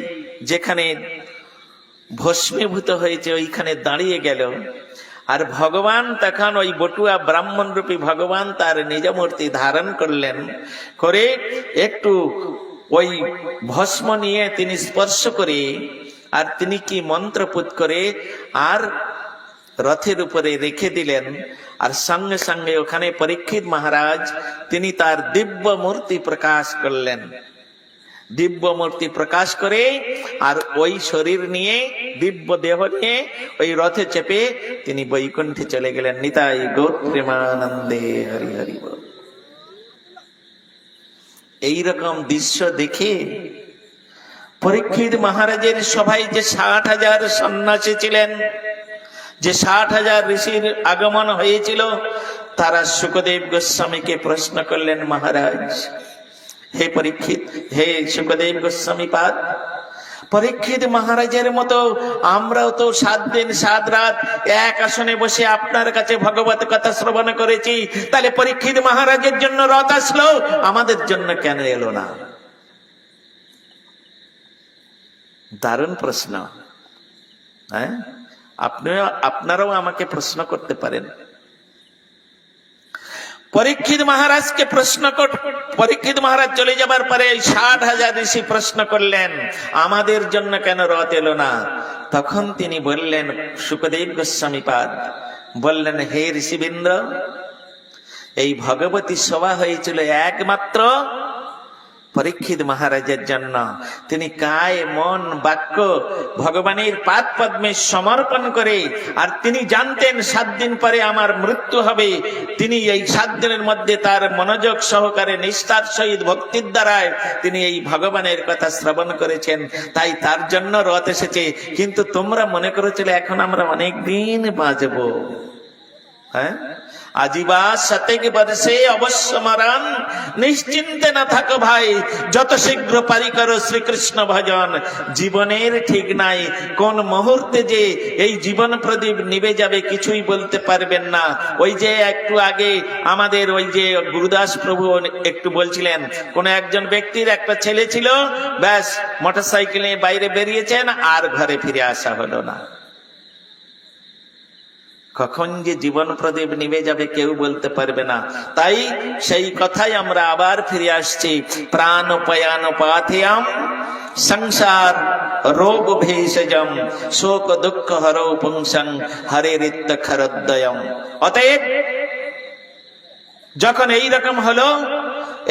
যেখানে ভস্মীভূত হয়েছে ওইখানে দাঁড়িয়ে গেল। আর ভগবান তখন ওই বটুয়া ব্রাহ্মণ রূপী ভগবান তার নিজ মূর্তি ধারণ করলেন, করে একটু ওই ভস্ম নিয়ে তিনি স্পর্শ করে আর তিনি কি মন্ত্রপুত করে আর রথের উপরে রেখে দিলেন। আর সঙ্গে সঙ্গে ওখানে পরীক্ষিত মহারাজ তিনি তার দিব্য মূর্তি প্রকাশ করলেন। দিব্য মূর্তি প্রকাশ করে আর ওই শরীর নিয়ে, দিব্য দেহ নিয়ে ওই রথে চেপে তিনি বৈকুণ্ঠে চলে গেলেন। নিতাই গৌর প্রেমানন্দে হরি হরি বল। এইরকম দৃশ্য দেখে পরীক্ষিত মহারাজের সভায় যে 60,000 সন্ন্যাসী ছিলেন, যে 60,000 ঋষির আগমন হয়েছিল, তারা শুকদেব গোস্বামীকে প্রশ্ন করলেন, মহারাজ, হে পরীক্ষিত, হে শুকদেব গোস্বামী পাদ, পরীক্ষিত মহারাজের মতো আমরাও তো 7 দিন 7 রাত এক আসনে বসে আপনার কাছে ভগবত কথা শ্রবণ করেছি, তাহলে পরীক্ষিত মহারাজের জন্য রথ আসলো, আমাদের জন্য কেন এলো না? দারুণ প্রশ্ন। হ্যাঁ, আপনারাও আমাকে প্রশ্ন করতে পারেন। পরীক্ষিত মহারাজকে পরীক্ষিত মহারাজ চলে যাবার পরে 60,000 ঋষি প্রশ্ন করলেন, আমাদের জন্য কেন রথ এলো না? তখন তিনি বললেন, শুকদেব গোস্বামী পাদ বললেন, হে ঋষিবৃন্দ, এই ভগবতী সভা হয়েছিল একমাত্র পরীক্ষিত মহারাজের জন্য। তিনি কায় মন বাক্য ভগবানের পাদ পদ্মে সমর্পণ করে, আর তিনি জানতেন 7 দিন পরে আমার মৃত্যু হবে, তিনি এই 7 দিনের মধ্যে তার মনোযোগ সহকারে নিষ্ঠার সহিত ভক্তির দ্বারায় তিনি এই ভগবানের কথা শ্রবণ করেছেন, তাই তার জন্য রথ এসেছে। কিন্তু তোমরা মনে করেছিলে এখন আমরা অনেক দিন বাঁচবো। হ্যাঁ, আজীবা শতেক বর্ষে অবশ্য মরণ, নিশ্চিন্তে না থাকো ভাই, যত শীঘ্র পারি করো শ্রীকৃষ্ণ ভজন। জীবনের ঠিক নাই, কোন মুহূর্তে যে এই জীবন প্রদীপ নিভে যাবে কিছুই বলতে পারবেন না। ওই যে একটু আগে আমাদের ওই যে গুরুদাস প্রভু একটু বলছিলেন, কোন একজন ব্যক্তির একটা ছেলে ছিল, ব্যাস মোটরসাইকেলে বাইরে বেরিয়েছেন আর ঘরে ফিরে আসা হলো না। কখন যে জীবন প্রদীপ নিভে যাবে কেউ বলতে পারবে না। তাই সেই কথাই আমরা আবার ফিরে আসছি, প্রাণোপয়ান পাথেয়াম সংসার রোগ ভেষজম শোক দুঃখ হরো পুংসং হরে রিত্ত খরোদয়ম। অতএব যখন এইরকম হলো,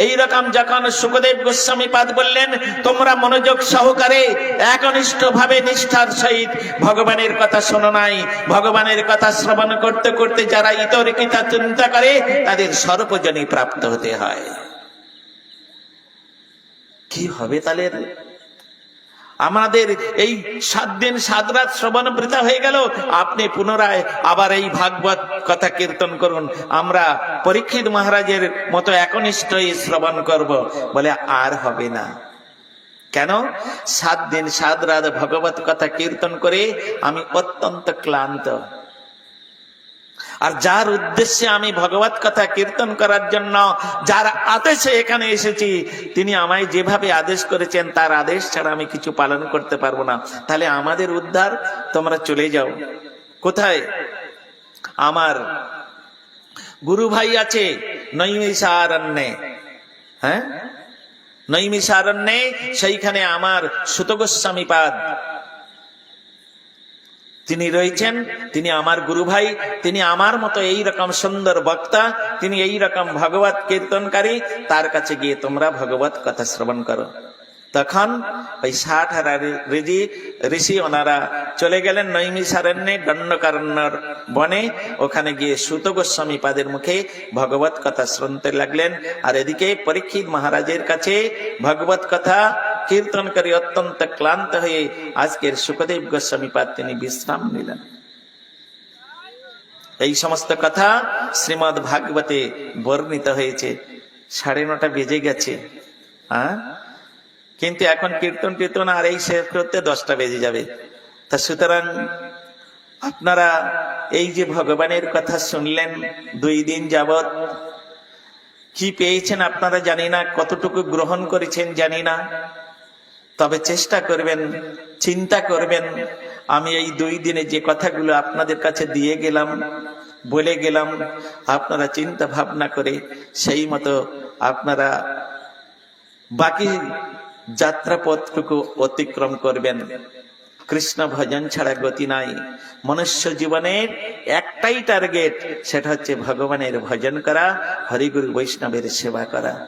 এইরকম যখন শুকদেব গোস্বামী পাদ বললেন, তোমরা মনোযোগ সহকারে একনিষ্ঠ ভাবে নিষ্ঠার সহিত ভগবানের কথা শোনো নাই, ভগবানের কথা শ্রবণ করতে করতে যারা ইতরিকিতা চিন্তা করে তাদের সর্বজনী প্রাপ্ত হতে হয়। কি হবে তাহলে? আমাদের এই 7 দিন 7 রাত শ্রবণ বৃথা হয়ে গেল। আপনি পুনরায় আবার এই ভাগবত কথা কীর্তন করুন, আমরা পরীক্ষিত মহারাজের মতো একনিষ্ঠই শ্রবণ করব। বলে আর হবে না। কেন? 7 দিন 7 রাত ভগবত কথা কীর্তন করে আমি অত্যন্ত ক্লান্ত। আর যার উদ্দেশ্যে আমি ভগবত কথা কীর্তন করার জন্য যার আদেশে এখানে এসেছি, তিনি আমায় যেভাবে আদেশ করেছেন তার আদেশ ছাড়া আমি কিছু পালন করতে পারবো না। তাহলে আমাদের উদ্ধার? তোমরা চলে যাও। কোথায়? আমার গুরু ভাই আছে নৈমিষারণ্যে। হ্যাঁ, নৈমিষারণ্যে সেইখানে আমার সুত গোস্বামী পাদ তিনি রয়েছেন। তিনি আমার গুরু ভাই, তিনি আমার মতো এইরকম সুন্দর বক্তা, তিনি এইরকম ভগবত কীর্তনকারী। তার কাছে গিয়ে তোমরা ভগবত কথা শ্রবণ করো। তখন ওই 60,000 ঋষি ওনারা চলে গেলেন নৈমিষারণ্যে, দণ্ডকারণ্যর বনে। ওখানে গিয়ে সুত গোস্বামী পাদের মুখে ভগবত কথা শুনতে লাগলেন। আর এদিকে পরীক্ষিত মহারাজের কাছে ভগবত কথা কীর্তনকারী অত্যন্ত ক্লান্ত হয়ে আজকের শুকদেব গোস্বামী পাদ তিনি বিশ্রাম নিলেন। এই সমস্ত কথা শ্রীমদ্ ভাগবতে বর্ণিত হয়েছে। 9:30 বেজে গেছে। কিন্তু এখন কীর্তন আর এই শেষ করতে 10টা বেজে যাবে। তা সুতরাং আপনারা এই যে ভগবানের কথা শুনলেন 2 দিন যাবত, কি পেয়েছেন আপনারা জানি না, কতটুকু গ্রহণ করেছেন জানি না। তবে চেষ্টা করবেন, চিন্তা করবেন, আমি এই 2 দিনে যে কথাগুলো আপনাদের কাছে দিয়ে গেলাম, বলে গেলাম, আপনারা চিন্তা ভাবনা করে সেই মতো আপনারা বাকি যাত্রাপথটুকু অতিক্রম করবেন। কৃষ্ণ ভজন ছাড়া গতি নাই। মনুষ্য জীবনের একটাই টার্গেট, সেটা হচ্ছে ভগবানের ভজন করা, হরিগুরু বৈষ্ণবের সেবা করা।